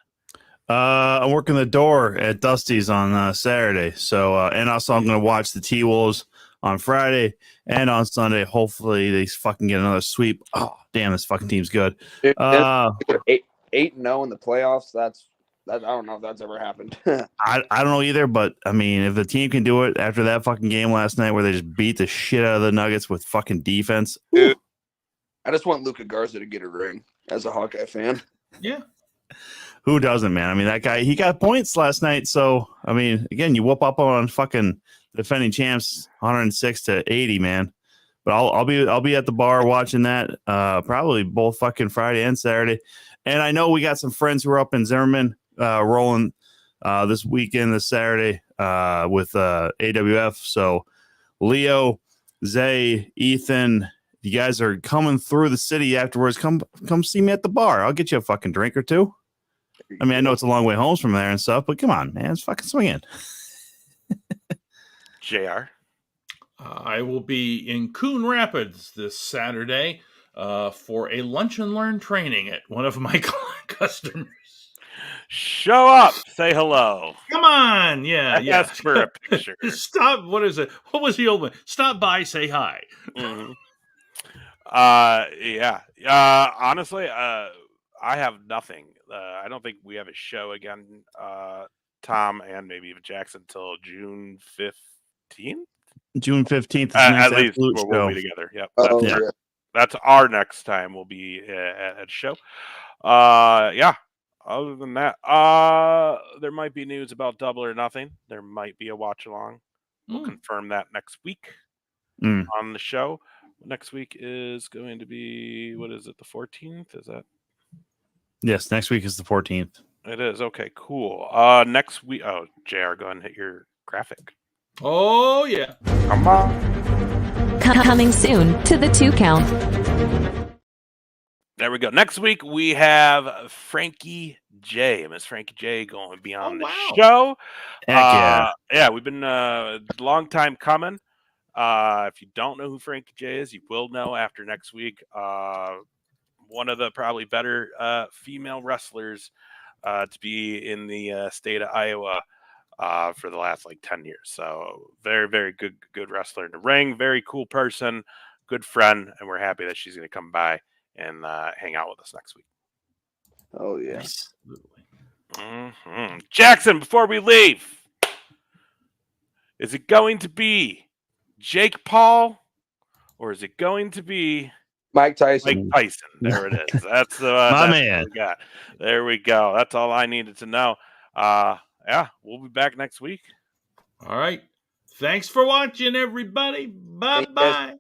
I'm working the door at Dusty's on Saturday. So, and also I'm going to watch the T-Wolves on Friday and on Sunday. Hopefully they fucking get another sweep. Oh, damn, this fucking team's good. 8-0 in the playoffs. I don't know if that's ever happened. I don't know either, but I mean, if the team can do it after that fucking game last night where they just beat the shit out of the Nuggets with fucking defense. Dude, I just want Luka Garza to get a ring as a Hawkeye fan. Yeah. Who doesn't, man? I mean, that guy, he got points last night. So, I mean, again, you whoop up on fucking defending champs 106-80, man. But I'll be at the bar watching that probably both fucking Friday and Saturday. And I know we got some friends who are up in Zimmerman rolling this weekend, this Saturday with AWF. So Leo, Zay, Ethan, you guys are coming through the city afterwards. Come see me at the bar. I'll get you a fucking drink or two. I mean, I know it's a long way home from there and stuff, but come on, man, it's fucking swinging. JR. I will be in Coon Rapids this Saturday for a lunch and learn training at one of my customers. Show up, say hello. Come on, yeah. Ask for a picture. Stop. What is it? What was the old one? Stop by, say hi. Mm-hmm. Yeah. Honestly, I have nothing. I don't think we have a show again, Tom, and maybe even Jackson until June 15th. June 15th. At least we'll be together. Yep. That's our next time. We'll be at a show. Yeah. Other than that, there might be news about Double or Nothing. There might be a watch along. We'll confirm that next week on the show. Next week is going to be, what is it, the 14th? Is that? Yes, next week is the 14th. It is. Okay, cool. Next week, JR, go ahead and hit your graphic. Oh, yeah. Come on. Coming soon to the 2 Count. There we go. Next week, we have Frankie J. Miss Frankie J going to be on the show. Heck yeah. Yeah, we've been a long time coming. If you don't know who Frankie J is, you will know after next week. One of the probably better female wrestlers to be in the state of Iowa for the last 10 years. So very, very good wrestler in the ring. Very cool person, good friend, and we're happy that she's going to come by and hang out with us next week. Oh, yeah. Absolutely. Mm-hmm. Jackson, before we leave, is it going to be Jake Paul or is it going to be Mike Tyson? Mike Tyson. There it is. That's the my man. What we got. There we go. That's all I needed to know. Yeah, we'll be back next week. All right. Thanks for watching, everybody. Bye-bye.